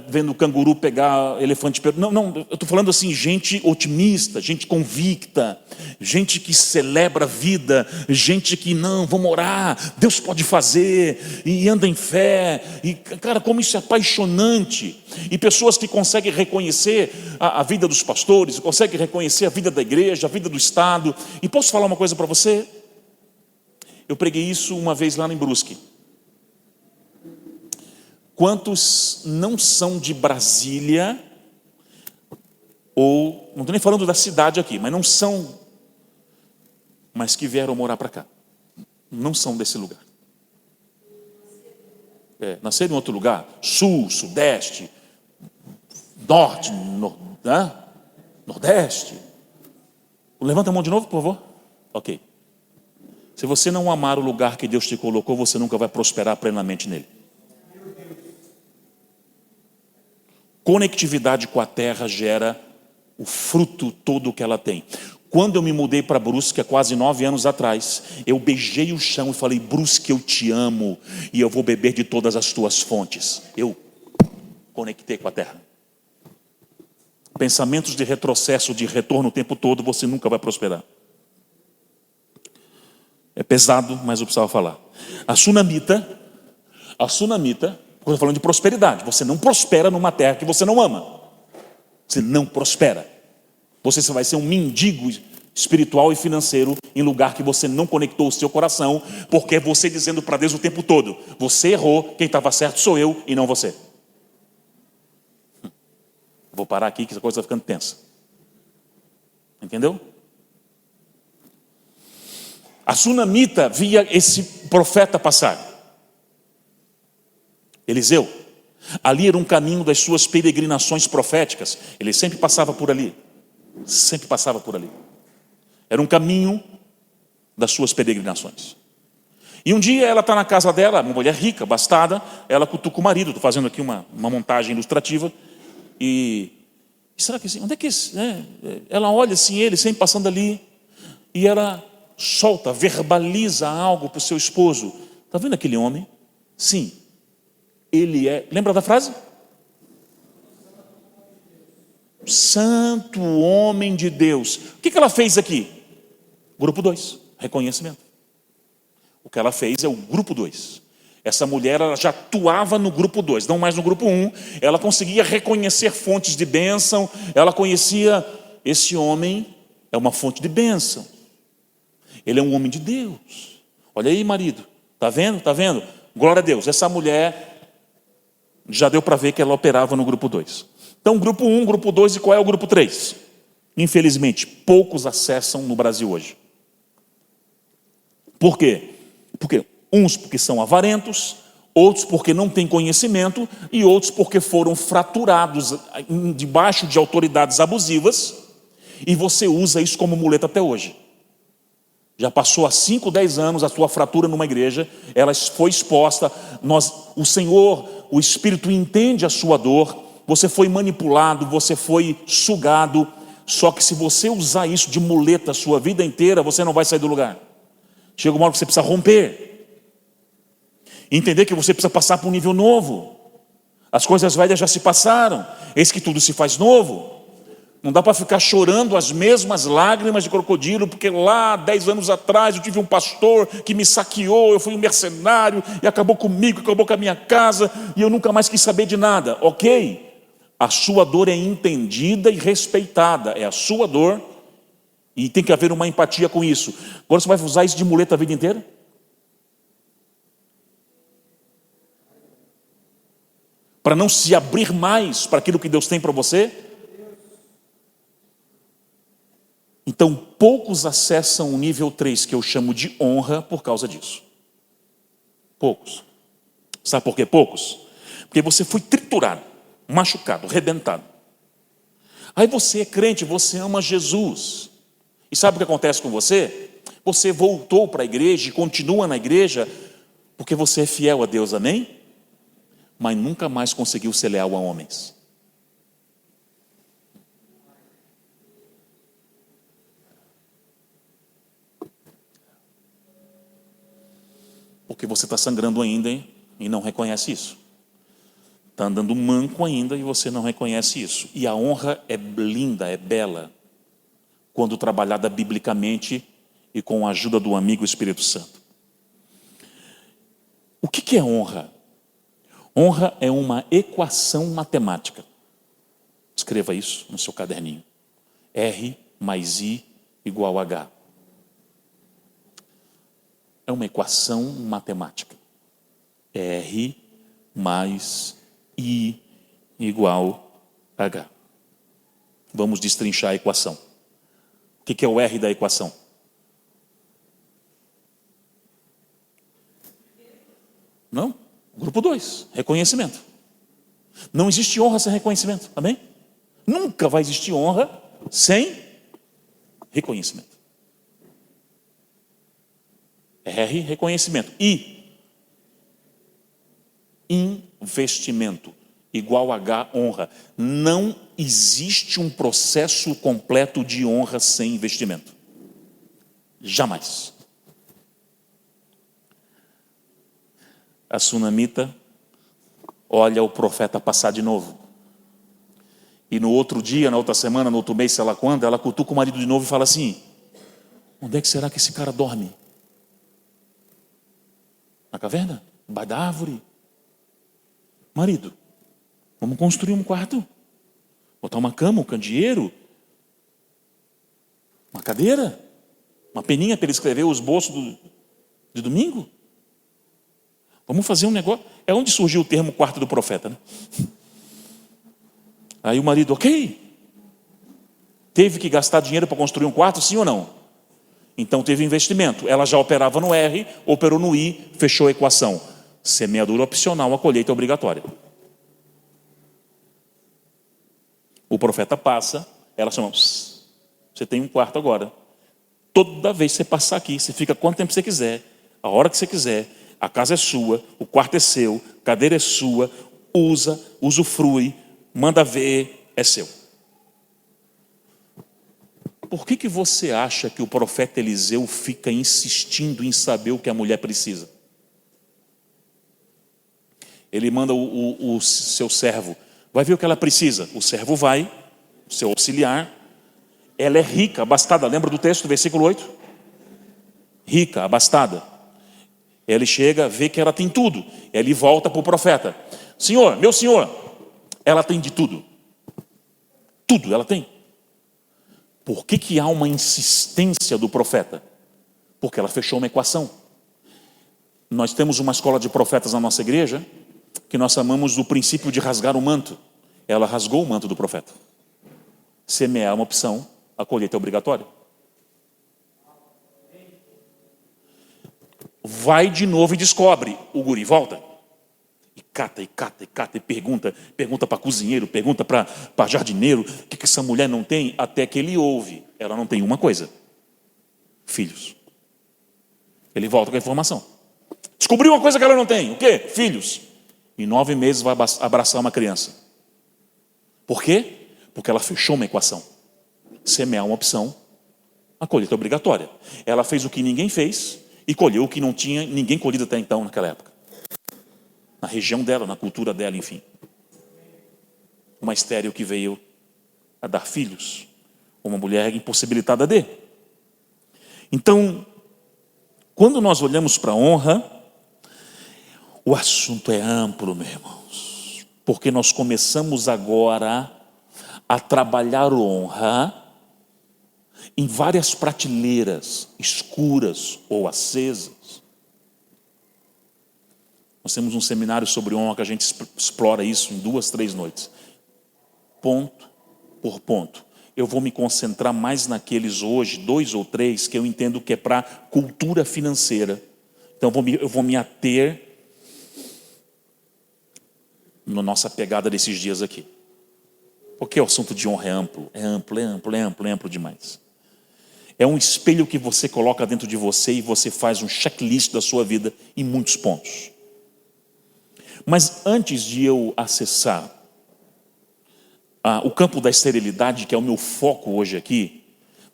vendo o canguru pegar elefante. Não, eu estou falando assim, gente otimista, gente convicta, gente que celebra a vida, gente que não, vamos orar, Deus pode fazer, e anda em fé, e cara, como isso é apaixonante, e pessoas que conseguem reconhecer a vida dos pastores, conseguem reconhecer a vida da igreja, a vida do Estado. E posso falar uma coisa para você? Eu preguei isso uma vez lá em Brusque. Quantos não são de Brasília, ou, não estou nem falando da cidade aqui, mas não são, mas que vieram morar para cá, não são desse lugar. Nasceram em outro lugar, sul, sudeste, norte, nordeste. Levanta a mão de novo, por favor. Ok. Se você não amar o lugar que Deus te colocou, você nunca vai prosperar plenamente nele. Conectividade com a terra gera o fruto todo que ela tem. Quando eu me mudei para Brusque, há quase 9 anos atrás, eu beijei o chão e falei: Brusque, eu te amo e eu vou beber de todas as tuas fontes. Eu conectei com a terra. Pensamentos de retrocesso, de retorno o tempo todo, você nunca vai prosperar. É pesado, mas eu precisava falar. A tsunamita, estou falando de prosperidade. Você não prospera numa terra que você não ama. Você não prospera. Você vai ser um mendigo espiritual e financeiro em lugar que você não conectou o seu coração, porque é você dizendo para Deus o tempo todo: você errou, quem estava certo sou eu e não você. Vou parar aqui que essa coisa está ficando tensa. Entendeu? A tsunamita via esse profeta passar, Eliseu. Ali era um caminho das suas peregrinações proféticas. Ele sempre passava por ali. Sempre passava por ali. Era um caminho das suas peregrinações. E um dia ela está na casa dela, uma mulher rica, abastada, ela cutuca o marido. Estou fazendo aqui uma montagem ilustrativa. E será que assim, onde é que ela olha assim, ele sempre passando ali, e ela solta, verbaliza algo para o seu esposo. Está vendo aquele homem? Sim, ele é, lembra da frase? Santo homem de Deus. O que ela fez aqui? Grupo 2, reconhecimento. O que ela fez é o grupo 2. Essa mulher, ela já atuava no grupo 2, não mais no grupo 1. Ela conseguia reconhecer fontes de bênção. Ela conhecia, esse homem é uma fonte de bênção. Ele é um homem de Deus. Olha aí, marido. Está vendo? Está vendo? Glória a Deus. Essa mulher já deu para ver que ela operava no grupo 2. Então, grupo 1, grupo 2 e qual é o grupo 3? Infelizmente, poucos acessam no Brasil hoje. Por quê? Uns porque são avarentos, outros porque não têm conhecimento e outros porque foram fraturados debaixo de autoridades abusivas, e você usa isso como muleta até hoje. Já passou há 5, 10 anos a sua fratura numa igreja, ela foi exposta, o Senhor, o Espírito entende a sua dor, você foi manipulado, você foi sugado, só que se você usar isso de muleta a sua vida inteira, você não vai sair do lugar. Chega uma hora que você precisa romper, entender que você precisa passar para um nível novo. As coisas velhas já se passaram, eis que tudo se faz novo. Não dá para ficar chorando as mesmas lágrimas de crocodilo, porque lá 10 anos atrás eu tive um pastor que me saqueou, eu fui um mercenário e acabou comigo, acabou com a minha casa e eu nunca mais quis saber de nada. Ok, a sua dor é entendida e respeitada, é a sua dor e tem que haver uma empatia com isso. Agora você vai usar isso de muleta a vida inteira? Para não se abrir mais para aquilo que Deus tem para você? Então, poucos acessam o nível 3, que eu chamo de honra, por causa disso. Poucos. Sabe por que poucos? Porque você foi triturado, machucado, arrebentado. Aí você é crente, você ama Jesus. E sabe o que acontece com você? Você voltou para a igreja e continua na igreja porque você é fiel a Deus, amém? Mas nunca mais conseguiu ser leal a homens. Porque você está sangrando ainda, hein? E não reconhece isso. Está andando manco ainda e você não reconhece isso. E a honra é linda, é bela, quando trabalhada biblicamente e com a ajuda do amigo Espírito Santo. O que é honra? Honra é uma equação matemática. Escreva isso no seu caderninho. R mais I igual a H. É uma equação matemática. R mais I igual a H. Vamos destrinchar a equação. O que é o R da equação? Não? Grupo 2, reconhecimento. Não existe honra sem reconhecimento, amém? Nunca vai existir honra sem reconhecimento. R, reconhecimento. I, investimento. Igual a H, honra. Não existe um processo completo de honra sem investimento. Jamais. A sunamita olha o profeta passar de novo. E no outro dia, na outra semana, no outro mês, sei lá quando, ela cutuca o marido de novo e fala assim: onde é que será que esse cara dorme? Na caverna? Debaixo da árvore? Marido, vamos construir um quarto? Botar uma cama, um candeeiro? Uma cadeira? Uma peninha para ele escrever o esboço de domingo? Vamos fazer um negócio. É onde surgiu o termo quarto do profeta, né? Aí o marido, ok. Teve que gastar dinheiro para construir um quarto, sim ou não? Então teve investimento. Ela já operava no R, operou no I, fechou a equação. Semeadura opcional, a colheita obrigatória. O profeta passa, ela chama, você tem um quarto agora. Toda vez que você passar aqui, você fica quanto tempo você quiser, a hora que você quiser. A casa é sua, o quarto é seu, a cadeira é sua, usa, usufrui, manda ver, é seu. Por que você acha que o profeta Eliseu fica insistindo em saber o que a mulher precisa? Ele manda o seu servo, vai ver o que ela precisa. O servo vai, o seu auxiliar, ela é rica, abastada, lembra do texto, versículo 8? Rica, abastada. Ele chega, vê que ela tem tudo. Ele volta para o profeta. Senhor, meu senhor, ela tem de tudo. Tudo ela tem. Por que há uma insistência do profeta? Porque ela fechou uma equação. Nós temos uma escola de profetas na nossa igreja que nós chamamos do princípio de rasgar o manto. Ela rasgou o manto do profeta. Semear é uma opção, a colheita é obrigatória. Vai de novo e descobre. O guri volta. E cata, e pergunta para cozinheiro, pergunta para jardineiro, o que essa mulher não tem? Até que ele ouve. Ela não tem uma coisa. Filhos. Ele volta com a informação. Descobriu uma coisa que ela não tem. O quê? Filhos. Em 9 meses vai abraçar uma criança. Por quê? Porque ela fechou uma equação. Semear uma opção, a colheita é obrigatória. Ela fez o que ninguém fez e colheu o que não tinha ninguém colhido até então naquela época. Na região dela, na cultura dela, enfim. Uma estéril que veio a dar filhos. Uma mulher impossibilitada de. Então, quando nós olhamos para a honra, o assunto é amplo, meus irmãos. Porque nós começamos agora a trabalhar honra em várias prateleiras, escuras ou acesas. Nós temos um seminário sobre honra que a gente explora isso em 2, 3 noites. Ponto por ponto. Eu vou me concentrar mais naqueles hoje, 2 ou 3, que eu entendo que é para cultura financeira. Então eu vou me ater na nossa pegada desses dias aqui. Porque o assunto de honra é amplo, é amplo demais. É um espelho que você coloca dentro de você e você faz um checklist da sua vida em muitos pontos. Mas antes de eu acessar o campo da esterilidade, que é o meu foco hoje aqui,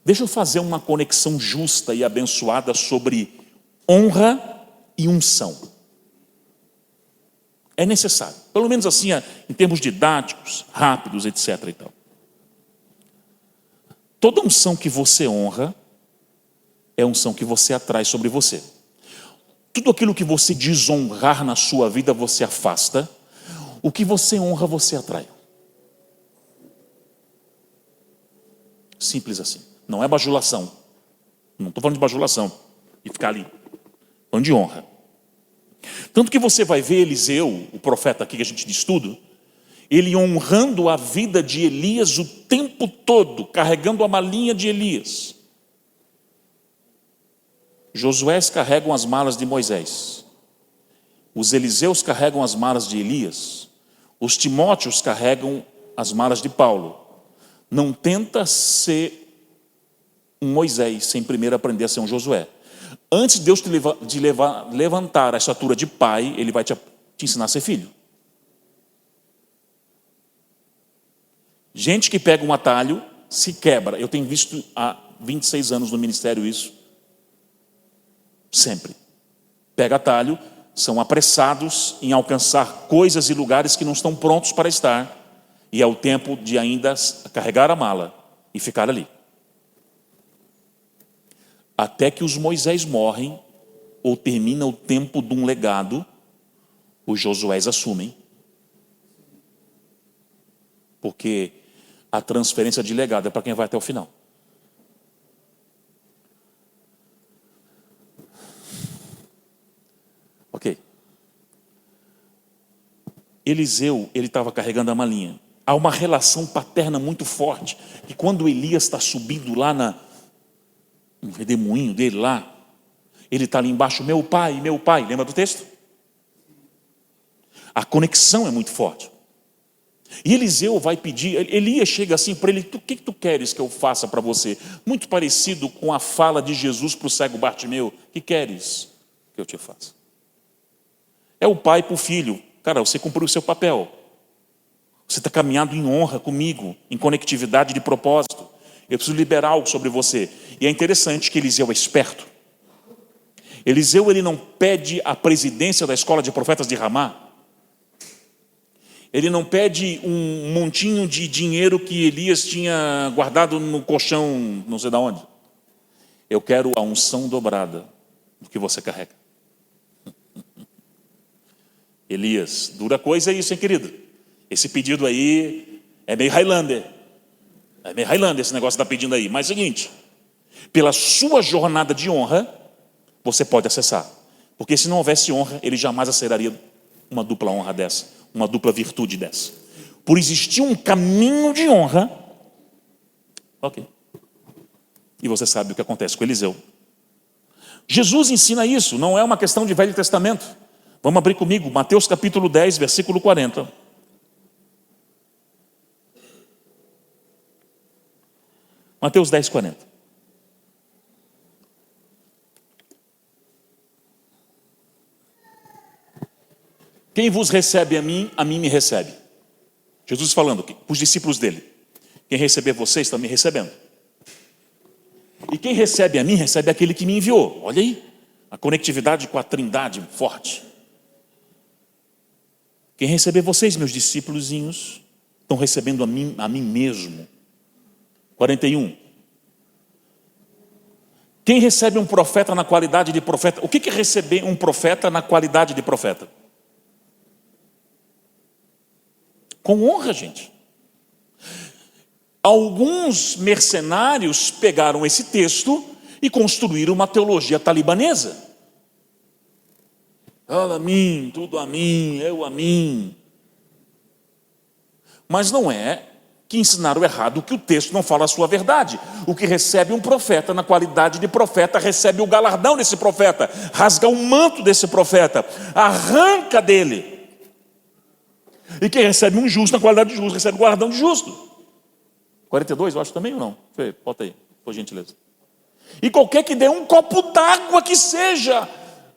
deixa eu fazer uma conexão justa e abençoada sobre honra e unção. É necessário, pelo menos assim, em termos didáticos, rápidos, etc. e tal. Toda unção que você honra é unção que você atrai sobre você. Tudo aquilo que você desonrar na sua vida, você afasta. O que você honra, você atrai. Simples assim. Não é bajulação. Não estou falando de bajulação e ficar ali. Falando de honra. Tanto que você vai ver Eliseu, o profeta aqui que a gente estuda, ele honrando a vida de Elias o tempo todo, carregando a malinha de Elias. Josués carregam as malas de Moisés. Os Eliseus carregam as malas de Elias. Os Timóteos carregam as malas de Paulo. Não tenta ser um Moisés sem primeiro aprender a ser um Josué. Antes de Deus te levantar a estatura de pai, Ele vai te ensinar a ser filho. Gente que pega um atalho, se quebra. Eu tenho visto há 26 anos no ministério isso. Sempre. Pega atalho, são apressados em alcançar coisas e lugares que não estão prontos para estar. E é o tempo de ainda carregar a mala e ficar ali. Até que os Moisés morrem, ou termina o tempo de um legado, os Josués assumem. Porque a transferência de legado é para quem vai até o final. Ok. Eliseu, ele estava carregando a malinha. Há uma relação paterna muito forte. E quando Elias está subindo lá no redemoinho dele lá, ele está ali embaixo, meu pai, lembra do texto? A conexão é muito forte. E Eliseu vai pedir, Elias chega assim para ele, o que tu queres que eu faça para você? Muito parecido com a fala de Jesus para o cego Bartimeu, o que queres que eu te faça? É o pai para o filho, cara, você cumpriu o seu papel. Você está caminhando em honra comigo, em conectividade de propósito. Eu preciso liberar algo sobre você. E é interessante que Eliseu é esperto. Eliseu, ele não pede a presidência da escola de profetas de Ramá. Ele não pede um montinho de dinheiro que Elias tinha guardado no colchão, não sei de onde. Eu quero a unção dobrada do que você carrega. Elias, dura coisa é isso, hein, querido? Esse pedido aí é meio Highlander. É meio Highlander esse negócio que está pedindo aí. Mas é o seguinte, pela sua jornada de honra, você pode acessar. Porque se não houvesse honra, ele jamais acessaria uma dupla honra dessa, uma dupla virtude dessa. Por existir um caminho de honra, ok. E você sabe o que acontece com Eliseu. Jesus ensina isso, não é uma questão de Velho Testamento. Vamos abrir comigo, Mateus capítulo 10, versículo 40. Mateus 10, 40. Quem vos recebe a mim me recebe. Jesus falando para os discípulos dele. Quem receber vocês está me recebendo. E quem recebe a mim, recebe aquele que me enviou. Olha aí, a conectividade com a trindade forte. Quem receber vocês, meus discípulozinhos, estão recebendo a mim mesmo. 41. Quem recebe um profeta na qualidade de profeta? O que é receber um profeta na qualidade de profeta? Com honra, gente. Alguns mercenários pegaram esse texto e construíram uma teologia talibanesa. Ela a mim, tudo a mim, eu a mim. Mas não é que ensinaram errado, que o texto não fala a sua verdade. O que recebe um profeta na qualidade de profeta, recebe o galardão desse profeta, rasga o manto desse profeta, arranca dele. E quem recebe um justo na qualidade de justo, recebe o galardão de justo. 42, eu acho também ou não? Bota aí, por gentileza. E qualquer que dê um copo d'água que seja,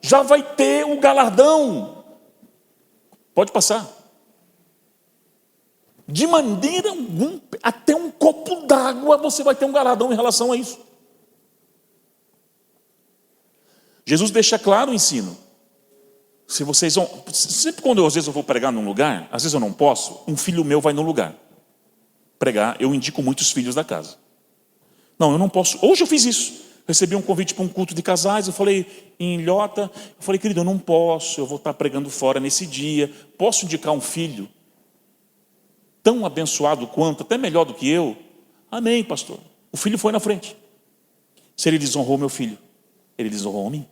já vai ter o galardão. Pode passar. De maneira alguma, até um copo d'água você vai ter um galardão em relação a isso. Jesus deixa claro o ensino. Se vocês vão, sempre quando às vezes eu vou pregar num lugar, às vezes eu não posso, um filho meu vai no lugar pregar, eu indico muitos filhos da casa. Não, eu não posso. Hoje eu fiz isso. Recebi um convite para um culto de casais, eu falei em Ilhota, eu falei, querido, eu não posso, eu vou estar pregando fora nesse dia. Posso indicar um filho tão abençoado quanto, até melhor do que eu? Amém, pastor. O filho foi na frente. Se ele desonrou meu filho, ele desonrou a mim.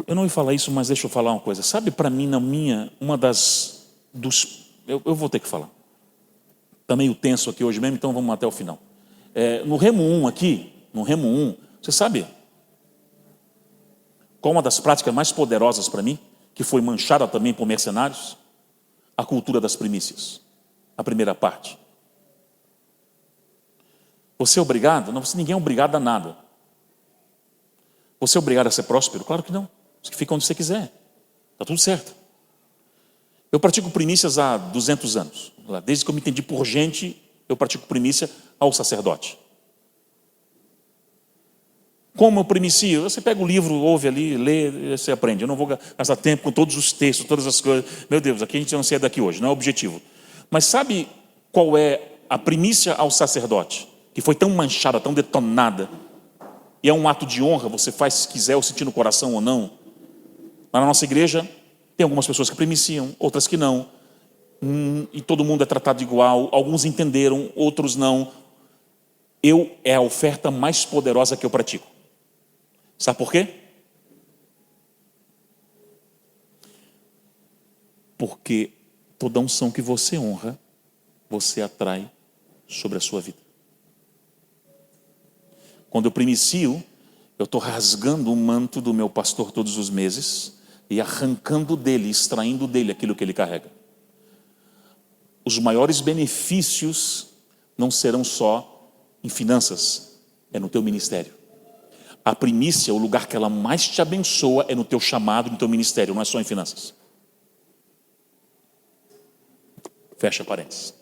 Eu não ia falar isso, mas deixa eu falar uma coisa. Sabe, para mim, eu vou ter que falar. Está meio tenso aqui hoje mesmo, então vamos até o final. No Remo 1 aqui, você sabe qual uma das práticas mais poderosas para mim, que foi manchada também por mercenários? A cultura das primícias. A primeira parte. Você é obrigado? Não, ninguém é obrigado a nada. Você é obrigado a ser próspero? Claro que não. Você fica onde você quiser. Está tudo certo. Eu pratico primícias há 200 anos. Desde que eu me entendi por gente, eu pratico primícia ao sacerdote. Como eu primicio? Você pega o livro, ouve ali, lê, você aprende. Eu não vou gastar tempo com todos os textos, todas as coisas. Meu Deus, aqui a gente não sai daqui hoje, não é o objetivo. Mas sabe qual é a primícia ao sacerdote? Que foi tão manchada, tão detonada. E é um ato de honra, você faz se quiser ou sentir no coração ou não. Lá na nossa igreja, tem algumas pessoas que primiciam, outras que não. E todo mundo é tratado igual. Alguns entenderam, outros não. É a oferta mais poderosa que eu pratico. Sabe por quê? Porque toda unção que você honra, você atrai sobre a sua vida. Quando eu primicio, eu estou rasgando o manto do meu pastor todos os meses e arrancando dele, extraindo dele aquilo que ele carrega. Os maiores benefícios não serão só em finanças, é no teu ministério. A primícia, o lugar que ela mais te abençoa é no teu chamado, no teu ministério, não é só em finanças. Fecha parênteses.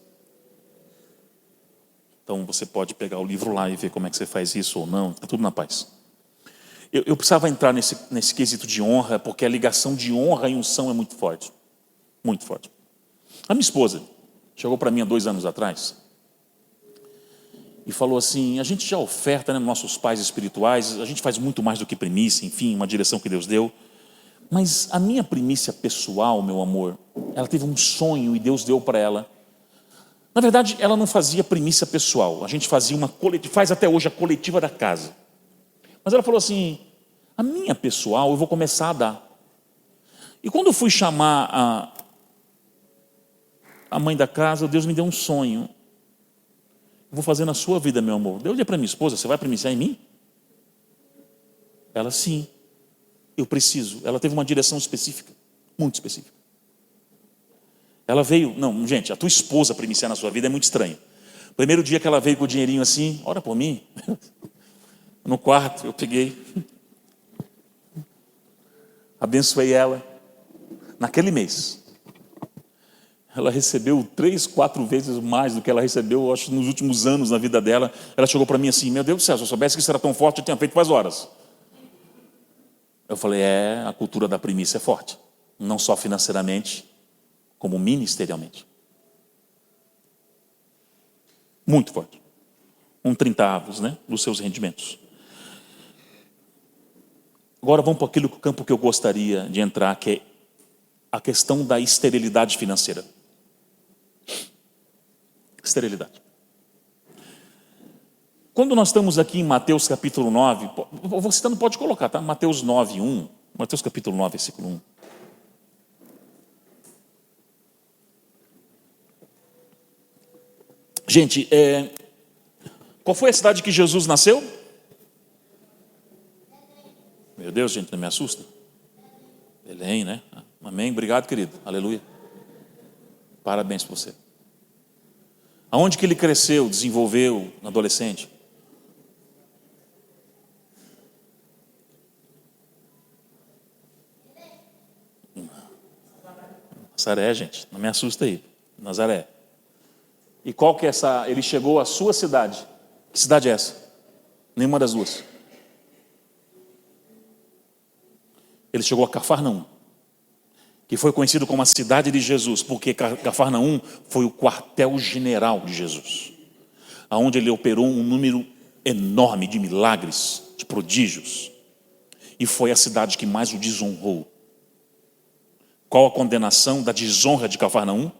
Então você pode pegar o livro lá e ver como é que você faz isso ou não, está tudo na paz. Eu precisava entrar nesse quesito de honra, porque a ligação de honra e unção é muito forte. Muito forte. A minha esposa chegou para mim há 2 anos atrás e falou assim, a gente já oferta, né, nossos pais espirituais, a gente faz muito mais do que primícia, enfim, uma direção que Deus deu. Mas a minha primícia pessoal, meu amor, ela teve um sonho e Deus deu para ela. Na verdade, ela não fazia primícia pessoal. A gente fazia faz até hoje a coletiva da casa. Mas ela falou assim, a minha pessoal eu vou começar a dar. E quando eu fui chamar a mãe da casa, Deus me deu um sonho. Eu vou fazer na sua vida, meu amor. Eu dei para minha esposa, você vai primiciar em mim? Ela, sim. Eu preciso. Ela teve uma direção específica, muito específica. Ela veio, não, gente, a tua esposa primiciar na sua vida é muito estranho. Primeiro dia que ela veio com o dinheirinho assim, ora por mim. No quarto, eu peguei, abençoei ela. Naquele mês, ela recebeu 3, 4 vezes mais do que ela recebeu, acho, nos últimos anos na vida dela. Ela chegou para mim assim, meu Deus do céu, se eu soubesse que isso era tão forte, eu tinha feito faz horas. Eu falei, a cultura da primícia é forte. Não só financeiramente, como ministerialmente. Muito forte. 1/30, né, dos seus rendimentos. Agora vamos para aquele campo que eu gostaria de entrar, que é a questão da esterilidade financeira. Esterilidade. Quando nós estamos aqui em Mateus capítulo 9, você não pode colocar, tá? Mateus 9, 1. Mateus capítulo 9, versículo 1. Gente, qual foi a cidade que Jesus nasceu? Meu Deus, gente, não me assusta. Belém, né? Amém? Obrigado, querido. Aleluia. Parabéns para você. Aonde que ele cresceu, desenvolveu, adolescente? Nazaré, gente. Não me assusta aí. Nazaré. E qual que é essa? Ele chegou à sua cidade. Que cidade é essa? Nenhuma das duas. Ele chegou a Cafarnaum, que foi conhecido como a cidade de Jesus, porque Cafarnaum foi o quartel-general de Jesus, aonde ele operou um número enorme de milagres, de prodígios, e foi a cidade que mais o desonrou. Qual a condenação da desonra de Cafarnaum?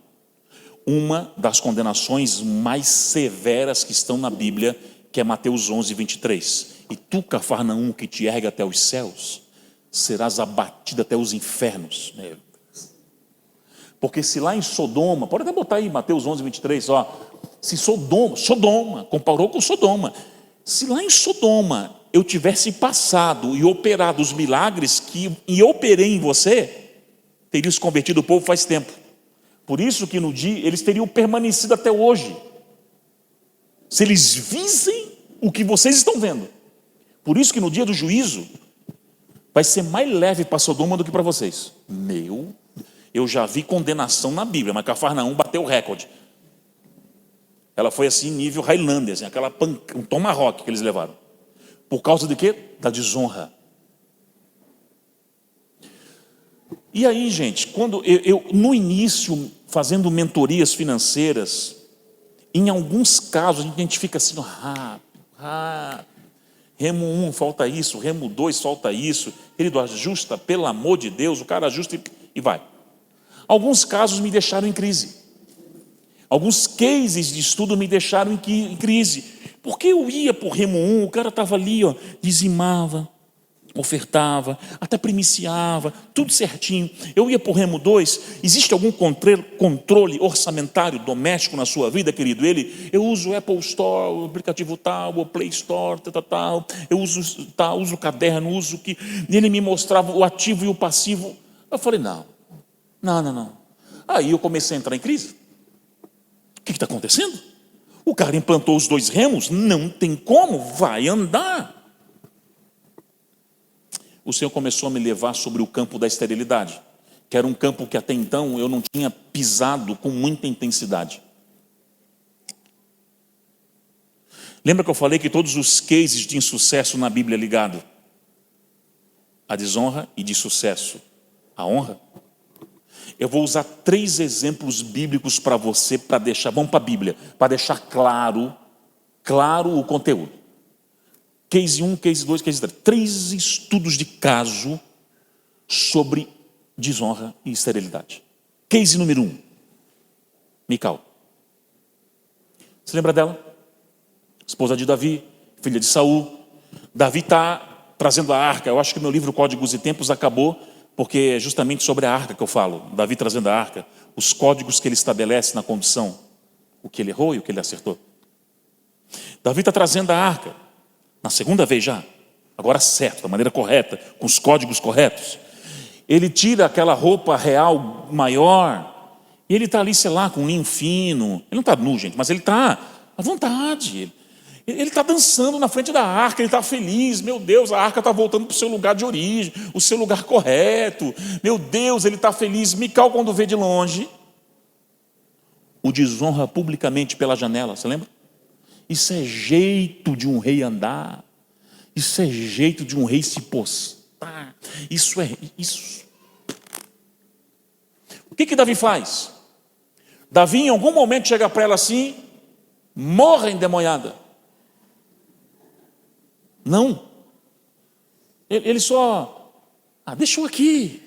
Uma das condenações mais severas que estão na Bíblia, que é Mateus 11, 23. E tu, Cafarnaum, que te ergue até os céus, serás abatido até os infernos. Porque se lá em Sodoma, pode até botar aí Mateus 11, 23, se Sodoma, comparou com Sodoma, se lá em Sodoma eu tivesse passado e operado os milagres que eu operei em você, teria se convertido o povo faz tempo. Por isso que no dia eles teriam permanecido até hoje, se eles vissem o que vocês estão vendo. Por isso que no dia do juízo vai ser mais leve para Sodoma do que para vocês. Eu já vi condenação na Bíblia, mas Cafarnaum bateu o recorde. Ela foi assim, nível Highlander, assim, um tomahawk que eles levaram. Por causa de quê? Da desonra. E aí, gente, quando eu no início, fazendo mentorias financeiras, em alguns casos a gente fica assim, rápido. Remo 1, falta isso. Remo 2, falta isso. Querido, ajusta, pelo amor de Deus. O cara ajusta e vai. Alguns casos me deixaram em crise. Alguns cases de estudo me deixaram em crise. Porque eu ia por Remo 1, o cara estava ali, dizimava, ofertava, até primiciava, tudo certinho. Eu ia por Remo 2, existe algum controle orçamentário doméstico na sua vida, querido? Eu uso o Apple Store, o aplicativo tal, o Play Store, tal, eu uso tal, uso o caderno, uso que... E ele me mostrava o ativo e o passivo. Eu falei, não. Aí eu comecei a entrar em crise. O que está acontecendo? O cara implantou os 2 remos, não tem como, vai andar. O Senhor começou a me levar sobre o campo da esterilidade, que era um campo que até então eu não tinha pisado com muita intensidade. Lembra que eu falei que todos os cases de insucesso na Bíblia ligado à desonra e de sucesso à honra? Eu vou usar 3 exemplos bíblicos para você, vamos para a Bíblia, para deixar claro o conteúdo. Case 1, case 2, case 3. 3 estudos de caso sobre desonra e esterilidade. Case número 1. Mical. Você lembra dela? Esposa de Davi, filha de Saul. Davi está trazendo a arca. Eu acho que meu livro Códigos e Tempos acabou, porque é justamente sobre a arca que eu falo. Davi trazendo a arca. Os códigos que ele estabelece na condução. O que ele errou e o que ele acertou. Davi está trazendo a arca. Na segunda vez já, agora certo, da maneira correta, com os códigos corretos. Ele tira aquela roupa real maior, e ele está ali, sei lá, com um linho fino. Ele não está nu, gente, mas ele está à vontade. Ele está dançando na frente da arca, ele está feliz. Meu Deus, a arca está voltando para o seu lugar de origem, o seu lugar correto. Meu Deus, ele está feliz. Mical, quando vê de longe, o desonra publicamente pela janela, você lembra? Isso é jeito de um rei andar. Isso é jeito de um rei se postar. Isso. O que Davi faz? Davi em algum momento chega para ela assim, morra endemoniada. Não. Ele só, deixa eu aqui.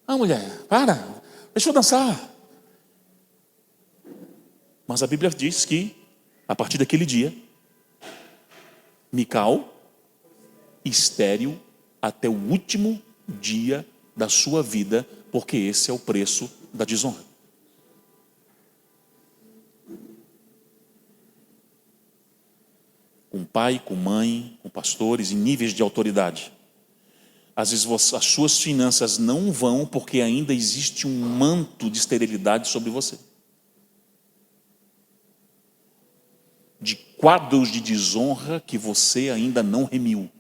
Mulher, deixa eu dançar. Mas a Bíblia diz que a partir daquele dia, Mical, estéril até o último dia da sua vida, porque esse é o preço da desonra. Com pai, com mãe, com pastores, em níveis de autoridade. Às vezes as suas finanças não vão porque ainda existe um manto de esterilidade sobre você. De quadros de desonra que você ainda não remiu.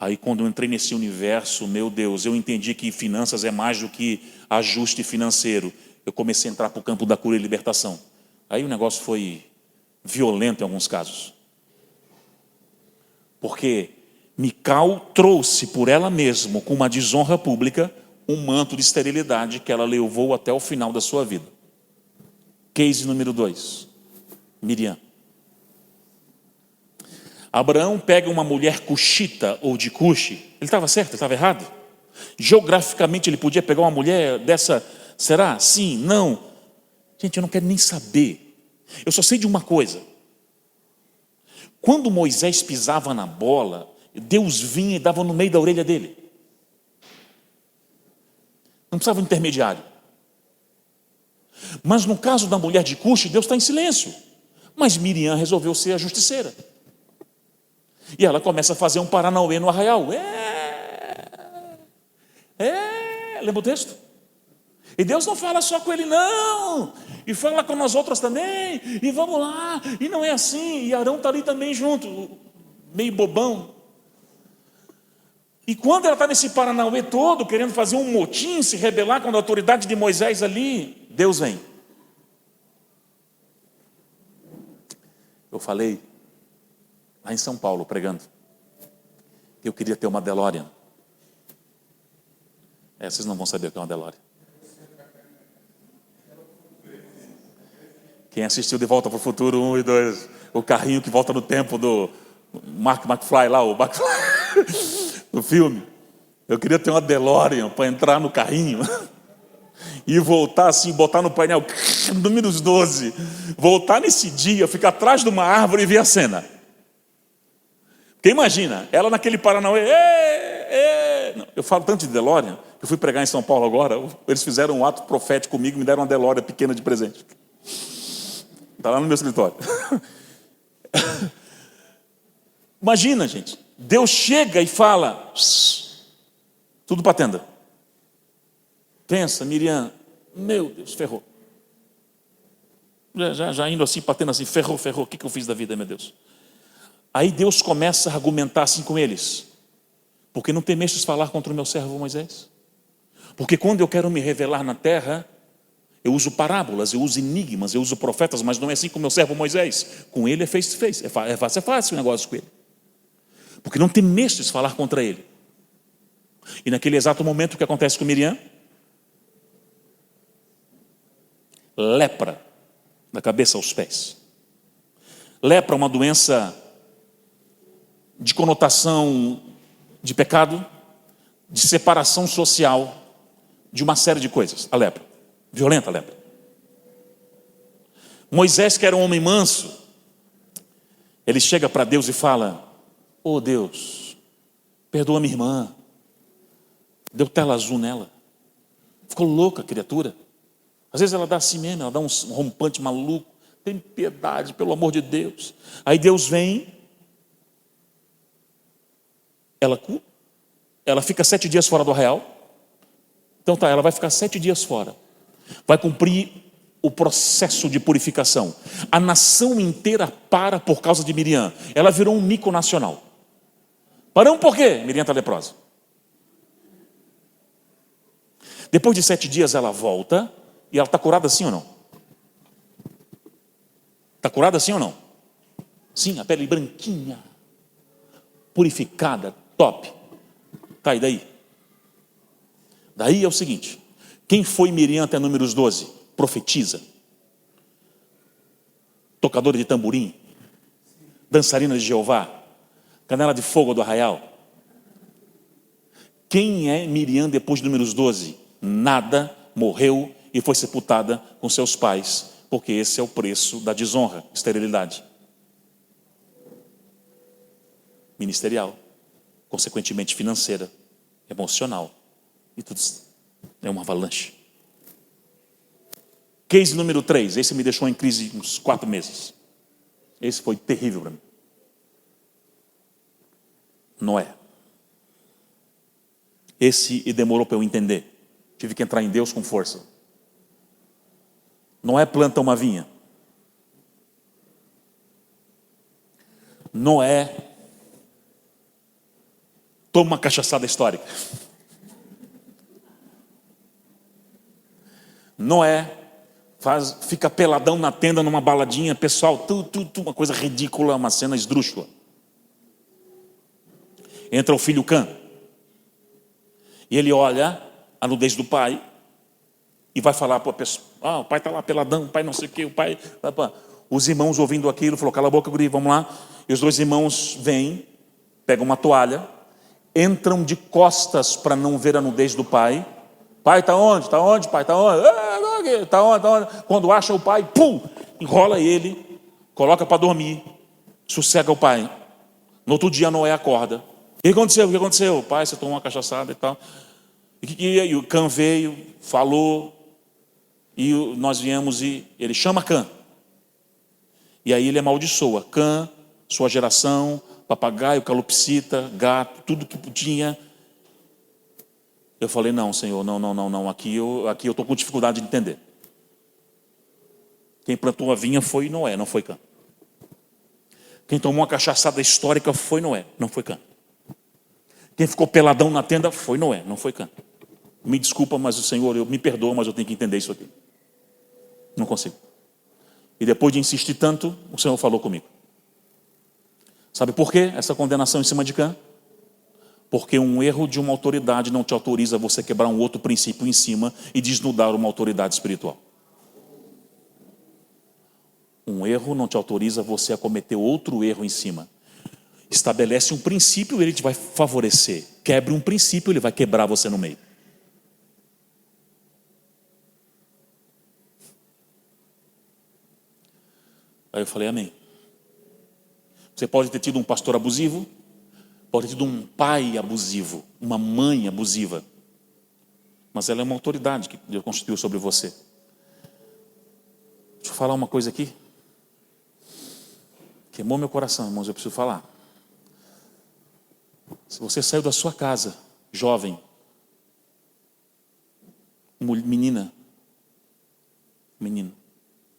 Aí quando eu entrei nesse universo, meu Deus, eu entendi que finanças é mais do que ajuste financeiro. Eu comecei a entrar para o campo da cura e libertação. Aí o negócio foi violento em alguns casos. Porque Mical trouxe por ela mesma, com uma desonra pública, um manto de esterilidade que ela levou até o final da sua vida. Case número 2, Miriam. Abraão pega uma mulher cuxita ou de Cuxi. Ele estava certo, ele estava errado? Geograficamente ele podia pegar uma mulher dessa, será? Sim, não. Gente, eu não quero nem saber. Eu só sei de uma coisa. Quando Moisés pisava na bola, Deus vinha e dava no meio da orelha dele. Não precisava de intermediário. Mas no caso da mulher de Cuxi, Deus está em silêncio. Mas Miriam resolveu ser a justiceira. E ela começa a fazer um paranauê no arraial. Lembra o texto? E Deus não fala só com ele, não. E fala com nós outras também. E vamos lá. E não é assim. E Arão está ali também junto. Meio bobão. E quando ela está nesse paranauê todo, querendo fazer um motim, se rebelar contra a autoridade de Moisés ali, Deus vem. Eu falei, lá em São Paulo, pregando, que eu queria ter uma DeLorean. Vocês não vão saber o que é uma DeLorean. Quem assistiu De Volta para o Futuro 1 e 2, o carrinho que volta no tempo do Mark McFly lá, o McFly, do filme. Eu queria ter uma DeLorean para entrar no carrinho e voltar assim, botar no painel, números 12, voltar nesse dia, ficar atrás de uma árvore e ver a cena. Porque imagina, ela naquele Paranauê, eu falo tanto de DeLorean, que eu fui pregar em São Paulo agora, eles fizeram um ato profético comigo, me deram uma DeLorean pequena de presente. Está lá no meu escritório. Imagina, gente, Deus chega e fala, tudo para a tenda. Pensa, Miriam, meu Deus, ferrou. Já indo assim, para a tenda assim, ferrou, o que eu fiz da vida, meu Deus? Aí Deus começa a argumentar assim com eles. Porque não temestes falar contra o meu servo Moisés? Porque quando eu quero me revelar na terra, eu uso parábolas, eu uso enigmas, eu uso profetas, mas não é assim com o meu servo Moisés. Com ele é face to face, é fácil o negócio com ele. Porque não temestes falar contra ele. E naquele exato momento, o que acontece com Miriam? Lepra, da cabeça aos pés. Lepra é uma doença de conotação de pecado, de separação social, de uma série de coisas. A lepra, violenta lepra. Moisés, que era um homem manso, ele chega para Deus e fala, oh Deus, perdoa minha irmã, deu tela azul nela, ficou louca a criatura. Às vezes ela dá assim mesmo, ela dá um rompante maluco, tem piedade, pelo amor de Deus. Aí Deus vem, ela fica 7 dias fora do arraial. Então tá, ela vai ficar 7 dias fora, vai cumprir o processo de purificação. A nação inteira para por causa de Miriam. Ela virou um mico nacional. Paramos por quê? Miriam está leprosa. Depois de 7 dias ela volta. E ela está curada sim ou não? Está curada sim ou não? Sim, a pele branquinha, purificada, top. Tá, e daí? Daí é o seguinte, quem foi Miriam até números 12? Profetiza, tocadora de tamborim, dançarina de Jeová, canela de fogo do arraial. Quem é Miriam depois de números 12? Nada, morreu e foi sepultada com seus pais, porque esse é o preço da desonra, esterilidade. Ministerial, consequentemente financeira, emocional, e tudo é uma avalanche. Case número 3, esse me deixou em crise uns 4 meses. Esse foi terrível para mim. Noé. E demorou para eu entender. Tive que entrar em Deus com força. Noé planta uma vinha. Noé toma uma cachaçada histórica. Noé fica peladão na tenda numa baladinha, pessoal, uma coisa ridícula, uma cena esdrúxula. Entra o filho Cã. E ele olha a nudez do pai e vai falar para a pessoa: o pai está lá peladão, o pai não sei o que, o pai... Os irmãos ouvindo aquilo, falou: cala a boca, guri, vamos lá. E os dois irmãos vêm, pegam uma toalha, entram de costas para não ver a nudez do pai. Pai, está onde? Está onde, pai? Está onde? Está onde? Tá onde? Quando acha o pai, pum, enrola ele, coloca para dormir, sossega o pai. No outro dia Noé acorda. O que aconteceu? O que aconteceu? Pai, você tomou uma cachaçada e tal. E o Cã veio, falou, e nós viemos e ele chama Cã. E aí ele amaldiçoa Cã, sua geração, papagaio, calopsita, gato, tudo que tinha. Eu falei: não, Senhor, não, aqui eu estou com dificuldade de entender. Quem plantou a vinha foi Noé, não foi Cã. Quem tomou uma cachaçada histórica foi Noé, não foi Cã. Quem ficou peladão na tenda foi Noé, não foi Cã. Me desculpa, mas o Senhor, me perdoa, mas eu tenho que entender isso aqui. Não consigo. E depois de insistir tanto, o Senhor falou comigo. Sabe por quê essa condenação em cima de Cã? Porque um erro de uma autoridade não te autoriza a você quebrar um outro princípio em cima e desnudar uma autoridade espiritual. Um erro não te autoriza você a cometer outro erro em cima. Estabelece um princípio, ele te vai favorecer. Quebre um princípio, ele vai quebrar você no meio. Aí eu falei: amém. Você pode ter tido um pastor abusivo, pode ter tido um pai abusivo, uma mãe abusiva, mas ela é uma autoridade que Deus constituiu sobre você. Deixa eu falar uma coisa aqui. Queimou meu coração, irmãos, eu preciso falar. Se você saiu da sua casa, jovem, menino,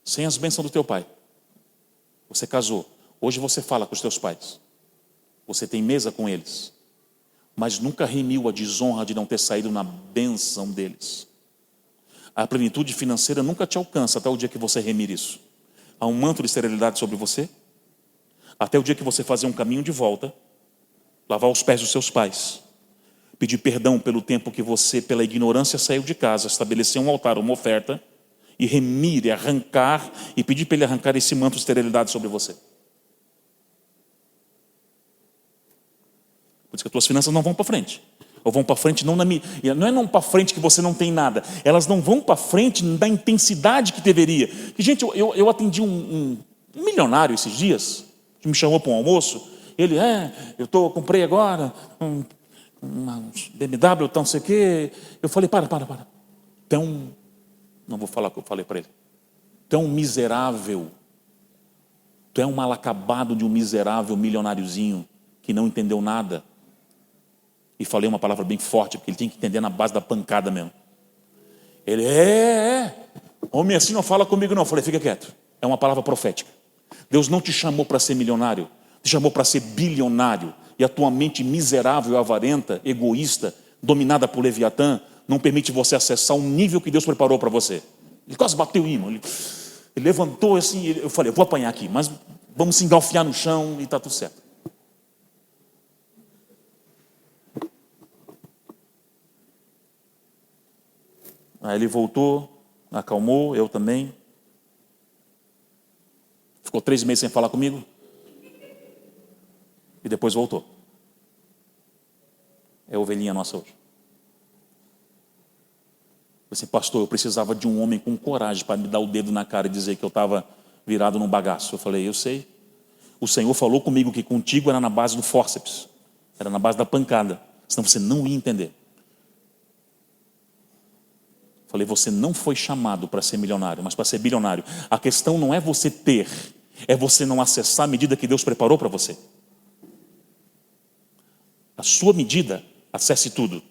sem as bênçãos do teu pai, você casou, hoje você fala com os teus pais, você tem mesa com eles, mas nunca remiu a desonra de não ter saído na bênção deles. A plenitude financeira nunca te alcança até o dia que você remir isso. Há um manto de esterilidade sobre você, até o dia que você fazer um caminho de volta, lavar os pés dos seus pais, pedir perdão pelo tempo que você, pela ignorância, saiu de casa, estabelecer um altar, uma oferta, e remir, e arrancar, e pedir para ele arrancar esse manto de esterilidade sobre você. Por isso que as tuas finanças não vão para frente. Ou vão para frente não é não para frente que você não tem nada. Elas não vão para frente na intensidade que deveria. E, gente, eu atendi um milionário esses dias, que me chamou para um almoço. Ele, comprei agora uma BMW, não sei o quê. Eu falei: para. Não vou falar o que eu falei para ele. Tu é um miserável. Tu é um mal acabado de um miserável milionáriozinho que não entendeu nada. E falei uma palavra bem forte, porque ele tem que entender na base da pancada mesmo. Ele, homem assim não fala comigo não. Eu falei: fica quieto. É uma palavra profética. Deus não te chamou para ser milionário, te chamou para ser bilionário. E a tua mente miserável, avarenta, egoísta, dominada por Leviatã, não permite você acessar o nível que Deus preparou para você. Ele quase bateu em mim. Ele levantou assim, eu falei: eu vou apanhar aqui, mas vamos se engalfiar no chão e está tudo certo. Aí ele voltou, acalmou, eu também. Ficou 3 meses sem falar comigo. E depois voltou. É ovelhinha nossa hoje. Eu disse: pastor, eu precisava de um homem com coragem para me dar o dedo na cara e dizer que eu estava virado num bagaço. Eu falei: eu sei. O Senhor falou comigo que contigo era na base do fórceps. Era na base da pancada. Senão você não ia entender. Falei: você não foi chamado para ser milionário, mas para ser bilionário. A questão não é você ter, é você não acessar a medida que Deus preparou para você. A sua medida, acesse tudo.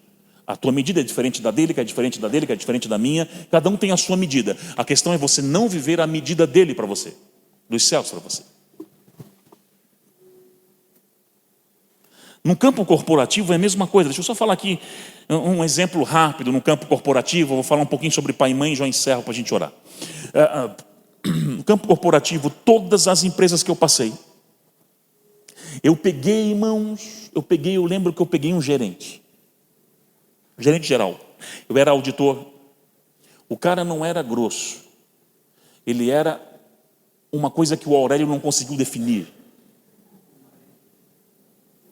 A tua medida é diferente da dele, que é diferente da dele, que é diferente da minha. Cada um tem a sua medida. A questão é você não viver a medida dele para você, dos céus para você. No campo corporativo é a mesma coisa. Deixa eu só falar aqui um exemplo rápido no campo corporativo. Eu vou falar um pouquinho sobre pai e mãe e já encerro para a gente orar. No campo corporativo, todas as empresas que eu passei, eu peguei, irmãos, eu lembro que eu peguei um gerente geral. Eu era auditor. O cara não era grosso. Ele era uma coisa que o Aurélio não conseguiu definir.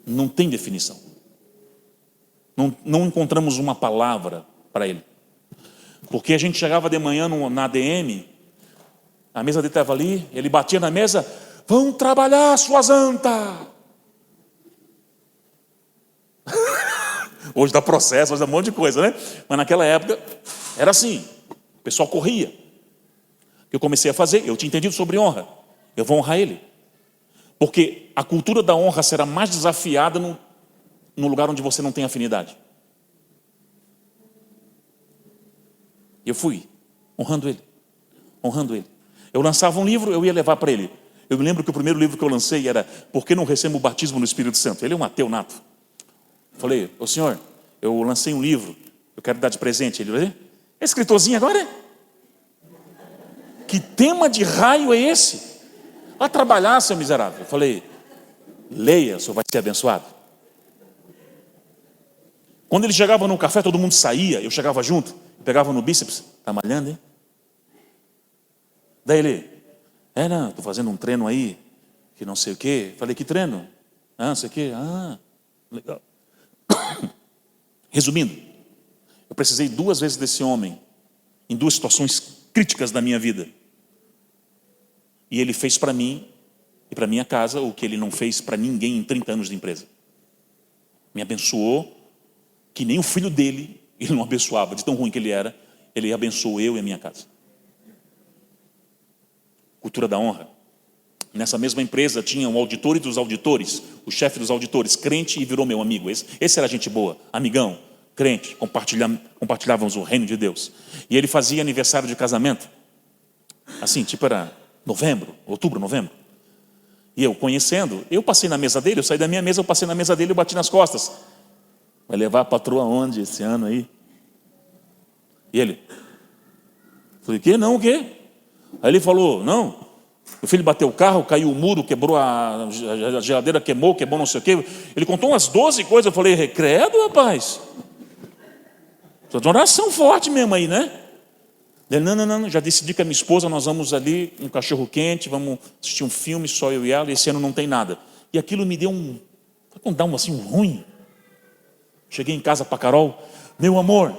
Não tem definição. Não encontramos uma palavra para ele. Porque a gente chegava de manhã na ADM, a mesa dele estava ali, ele batia na mesa, vão trabalhar, suas antas. Hoje dá processo, hoje dá um monte de coisa, né? Mas naquela época era assim, o pessoal corria. O que eu comecei a fazer, eu tinha entendido sobre honra, eu vou honrar ele. Porque a cultura da honra será mais desafiada no lugar onde você não tem afinidade. Eu fui honrando ele. Eu lançava um livro, eu ia levar para ele. Eu me lembro que o primeiro livro que eu lancei era Por que não recebo o batismo no Espírito Santo? Ele é um ateu nato. Falei, ô senhor, eu lancei um livro, eu quero dar de presente. Ele falou, é escritorzinho agora? Que tema de raio é esse? Vai trabalhar, seu miserável. Eu falei, leia, o senhor vai ser abençoado. Quando ele chegava no café, todo mundo saía, eu chegava junto, pegava no bíceps, tá malhando, hein? Daí ele, não, estou fazendo um treino aí, que não sei o quê. Falei, que treino? Não sei o quê. Legal. Resumindo, eu precisei 2 vezes desse homem, em 2 situações críticas da minha vida. E ele fez para mim e para minha casa o que ele não fez para ninguém em 30 anos de empresa. Me abençoou, que nem o filho dele, ele não abençoava, de tão ruim que ele era, ele abençoou eu e a minha casa. Cultura da honra. Nessa mesma empresa tinha um auditor e dos auditores, o chefe dos auditores, crente e virou meu amigo. Esse era gente boa, amigão, crente, compartilhávamos o reino de Deus. E ele fazia aniversário de casamento, assim, tipo era outubro, novembro. E eu conhecendo, eu passei na mesa dele, eu saí da minha mesa, eu passei na mesa dele, eu bati nas costas. Vai levar a patroa aonde esse ano aí? E ele, falei, que? Não, o quê? Aí ele falou, não, o filho bateu o carro, caiu o muro, quebrou a geladeira, queimou não sei o quê. Ele contou umas 12 coisas, eu falei, credo, rapaz. Precisa de uma oração forte mesmo aí, né? Ele, não, já decidi com a minha esposa, nós vamos ali, um cachorro quente, vamos assistir um filme, só eu e ela, e esse ano não tem nada. E aquilo me deu um ruim. Cheguei em casa para Carol, meu amor,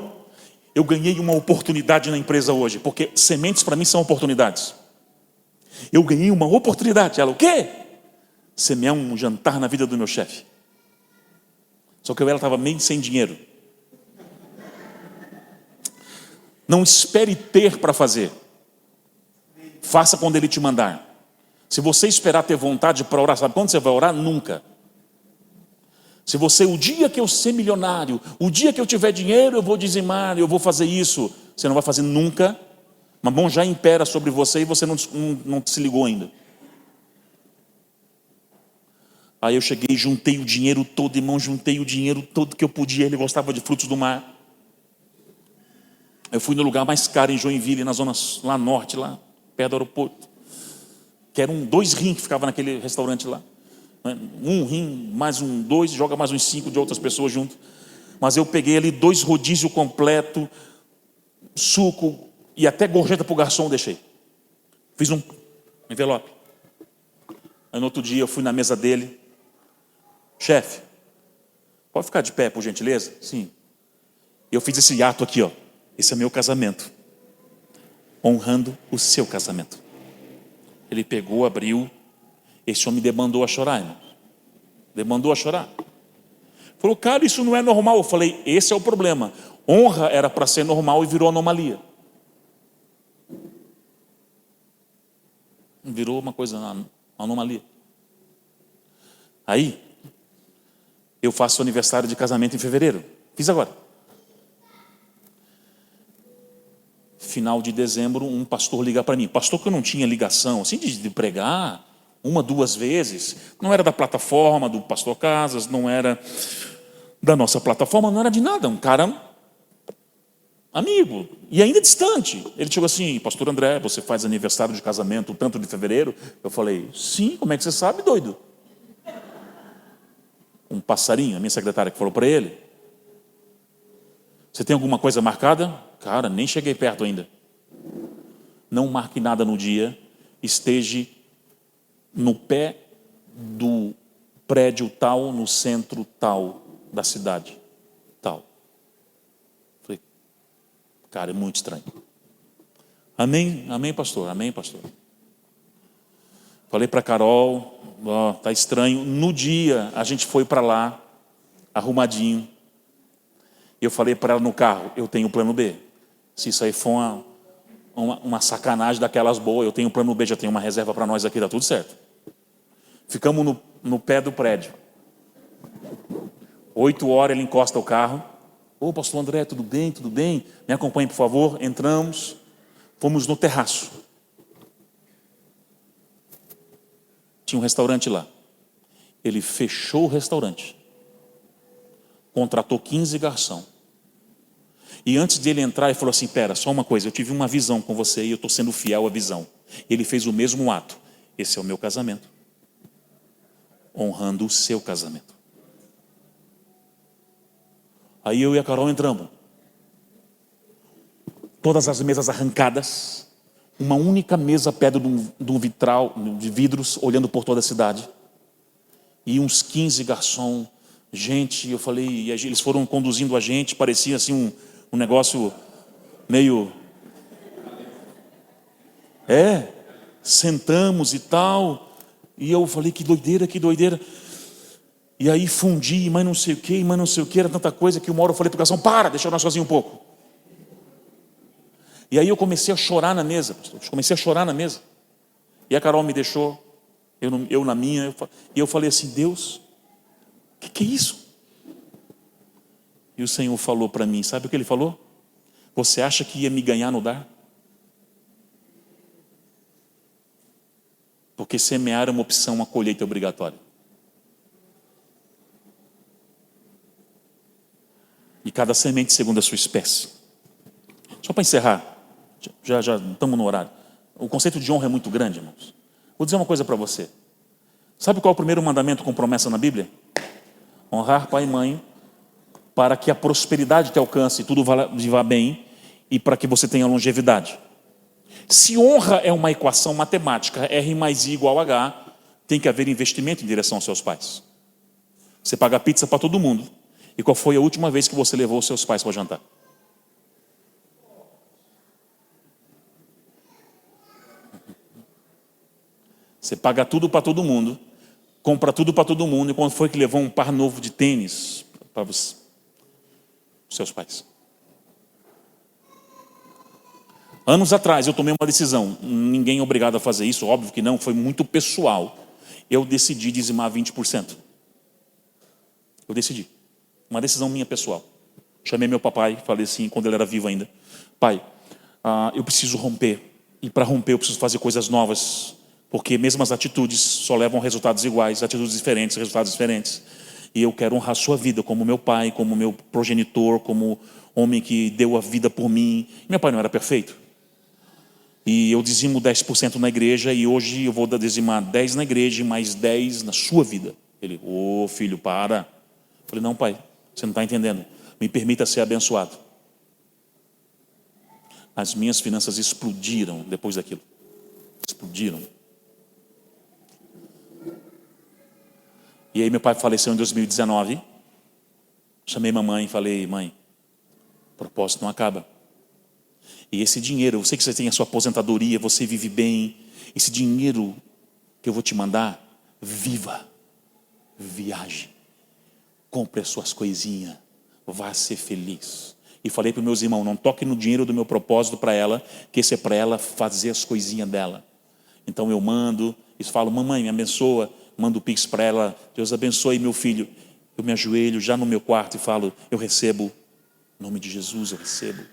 eu ganhei uma oportunidade na empresa hoje, porque sementes para mim são oportunidades. Eu ganhei uma oportunidade. Ela, o quê? Semear um jantar na vida do meu chefe. Só que ela estava meio sem dinheiro. Não espere ter para fazer. Faça quando ele te mandar. Se você esperar ter vontade para orar, sabe quando você vai orar? Nunca. Se você, o dia que eu ser milionário, o dia que eu tiver dinheiro, eu vou dizimar, eu vou fazer isso. Você não vai fazer nunca. Uma mão já impera sobre você e você não se ligou ainda. Aí eu cheguei, juntei o dinheiro todo, irmão, juntei o dinheiro todo que eu podia. Ele gostava de frutos do mar. Eu fui no lugar mais caro em Joinville, na zona lá norte, lá perto do aeroporto. Que eram 2 rins que ficavam naquele restaurante lá. 1 rim, mais 2, joga mais uns 5 de outras pessoas junto. Mas eu peguei ali 2 rodízios completo, suco e até gorjeta para o garçom deixei. Fiz um envelope. Aí no outro dia eu fui na mesa dele. Chefe, pode ficar de pé, por gentileza? Sim. Eu fiz esse ato aqui, ó. Esse é meu casamento. Honrando o seu casamento. Ele pegou, abriu. Esse homem demandou a chorar, irmão. Demandou a chorar. Falou, cara, isso não é normal. Eu falei, esse é o problema. Honra era para ser normal e virou anomalia. Virou uma coisa, uma anomalia. Aí, eu faço aniversário de casamento em fevereiro. Fiz agora. final de dezembro, um pastor liga para mim. Pastor que eu não tinha ligação, assim, de pregar, 1, 2 vezes. Não era da plataforma do pastor Casas, não era da nossa plataforma, não era de nada. Um cara amigo, e ainda distante. Ele chegou assim: pastor André, você faz aniversário de casamento tanto de fevereiro? Eu falei: sim, como é que você sabe, doido? Um passarinho, a minha secretária que falou para ele. Você tem alguma coisa marcada? Cara, nem cheguei perto ainda. Não marque nada no dia, esteja no pé do prédio tal, no centro tal da cidade tal. Falei: cara, é muito estranho. Amém, amém, pastor, amém, pastor. Falei para Carol: tá estranho. No dia a gente foi para lá, arrumadinho. Eu falei para ela no carro: eu tenho plano B. Se isso aí for uma sacanagem daquelas boas, eu tenho plano B, já tenho uma reserva para nós aqui, dá tudo certo. Ficamos no pé do prédio. 8 horas ele encosta o carro. Ô, pastor André, tudo bem, tudo bem? Me acompanhe, por favor. Entramos, fomos no terraço. Tinha um restaurante lá. Ele fechou o restaurante. Contratou 15 garçons. E antes dele entrar, ele falou assim: pera, só uma coisa, eu tive uma visão com você e eu estou sendo fiel à visão. Ele fez o mesmo ato. Esse é o meu casamento. Honrando o seu casamento. Aí eu e a Carol entramos. Todas as mesas arrancadas. Uma única mesa perto de um vitral de vidros, olhando por toda a cidade. E uns 15 garçons. Gente, eu falei, e eles foram conduzindo a gente, parecia assim um negócio meio... sentamos e tal. E eu falei: que doideira, que doideira. E aí fundi, mas não sei o que, era tanta coisa que uma hora eu falei para o garçom: para, deixa nós sozinhos um pouco. E aí eu comecei a chorar na mesa, pastor. E a Carol me deixou, eu na minha, e eu falei assim: Deus, o que é isso? E o Senhor falou para mim, sabe o que Ele falou? Você acha que ia me ganhar no dar? Porque semear é uma opção, uma colheita obrigatória. E cada semente segundo a sua espécie. Só para encerrar, já estamos no horário. O conceito de honra é muito grande, irmãos. Vou dizer uma coisa para você. Sabe qual é o primeiro mandamento com promessa na Bíblia? Honrar pai e mãe, para que a prosperidade te alcance e tudo vá bem, e para que você tenha longevidade. Se honra é uma equação matemática, R mais I igual a H, tem que haver investimento em direção aos seus pais. Você paga pizza para todo mundo. E qual foi a última vez que você levou os seus pais para jantar? Você paga tudo para todo mundo, compra tudo para todo mundo, e quando foi que levou um par novo de tênis para os seus pais? Anos atrás eu tomei uma decisão, ninguém é obrigado a fazer isso, óbvio que não, foi muito pessoal. Eu decidi dizimar 20%. Eu decidi, uma decisão minha pessoal. Chamei meu papai, falei assim, quando ele era vivo ainda: pai, eu preciso romper, e para romper eu preciso fazer coisas novas, porque mesmo as atitudes só levam a resultados iguais, atitudes diferentes, resultados diferentes. E eu quero honrar a sua vida como meu pai, como meu progenitor, como homem que deu a vida por mim. Meu pai não era perfeito. E eu dizimo 10% na igreja, e hoje eu vou dizimar 10 na igreja e mais 10 na sua vida. Ele: ô filho, para. Eu falei: não, pai, você não está entendendo. Me permita ser abençoado. As minhas finanças explodiram depois daquilo. Explodiram. E aí meu pai faleceu em 2019. Chamei mamãe e falei: mãe, o propósito não acaba. E esse dinheiro, eu sei que você tem a sua aposentadoria, você vive bem. Esse dinheiro que eu vou te mandar, viva, viaje, compre as suas coisinhas, vá ser feliz. E falei para os meus irmãos: não toque no dinheiro do meu propósito para ela, que esse é para ela fazer as coisinhas dela. Então eu mando, e falo: mamãe, me abençoa. Mando o pix para ela: Deus abençoe meu filho. Eu me ajoelho já no meu quarto e falo: eu recebo, em nome de Jesus eu recebo.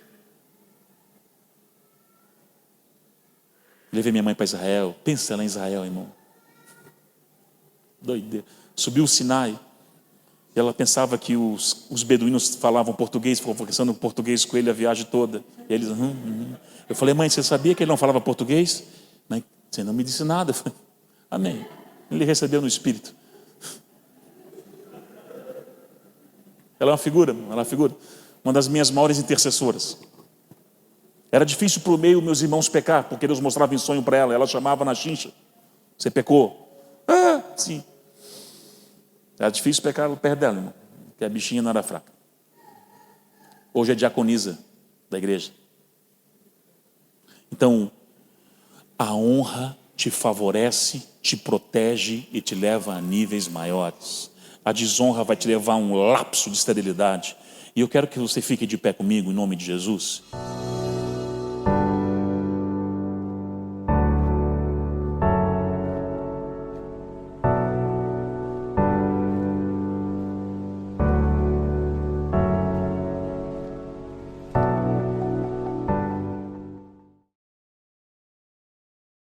Levei minha mãe para Israel. Pensa ela em Israel, irmão. Doideira. Subiu o Sinai. E ela pensava que os beduínos falavam português, ficou conversando português com ele a viagem toda. E eles, Eu falei, mãe, você sabia que ele não falava português? Mãe, você não me disse nada. Eu falei, amém. Ele recebeu no Espírito. Ela é uma figura, uma das minhas maiores intercessoras. Era difícil para o meio meus irmãos pecar, porque Deus mostrava em sonho para ela. Ela chamava na chincha. Você pecou? Sim. Era difícil pecar perto dela, irmão, porque a bichinha não era fraca. Hoje é diaconisa da igreja. Então, a honra te favorece, te protege e te leva a níveis maiores. A desonra vai te levar a um lapso de esterilidade. E eu quero que você fique de pé comigo, em nome de Jesus.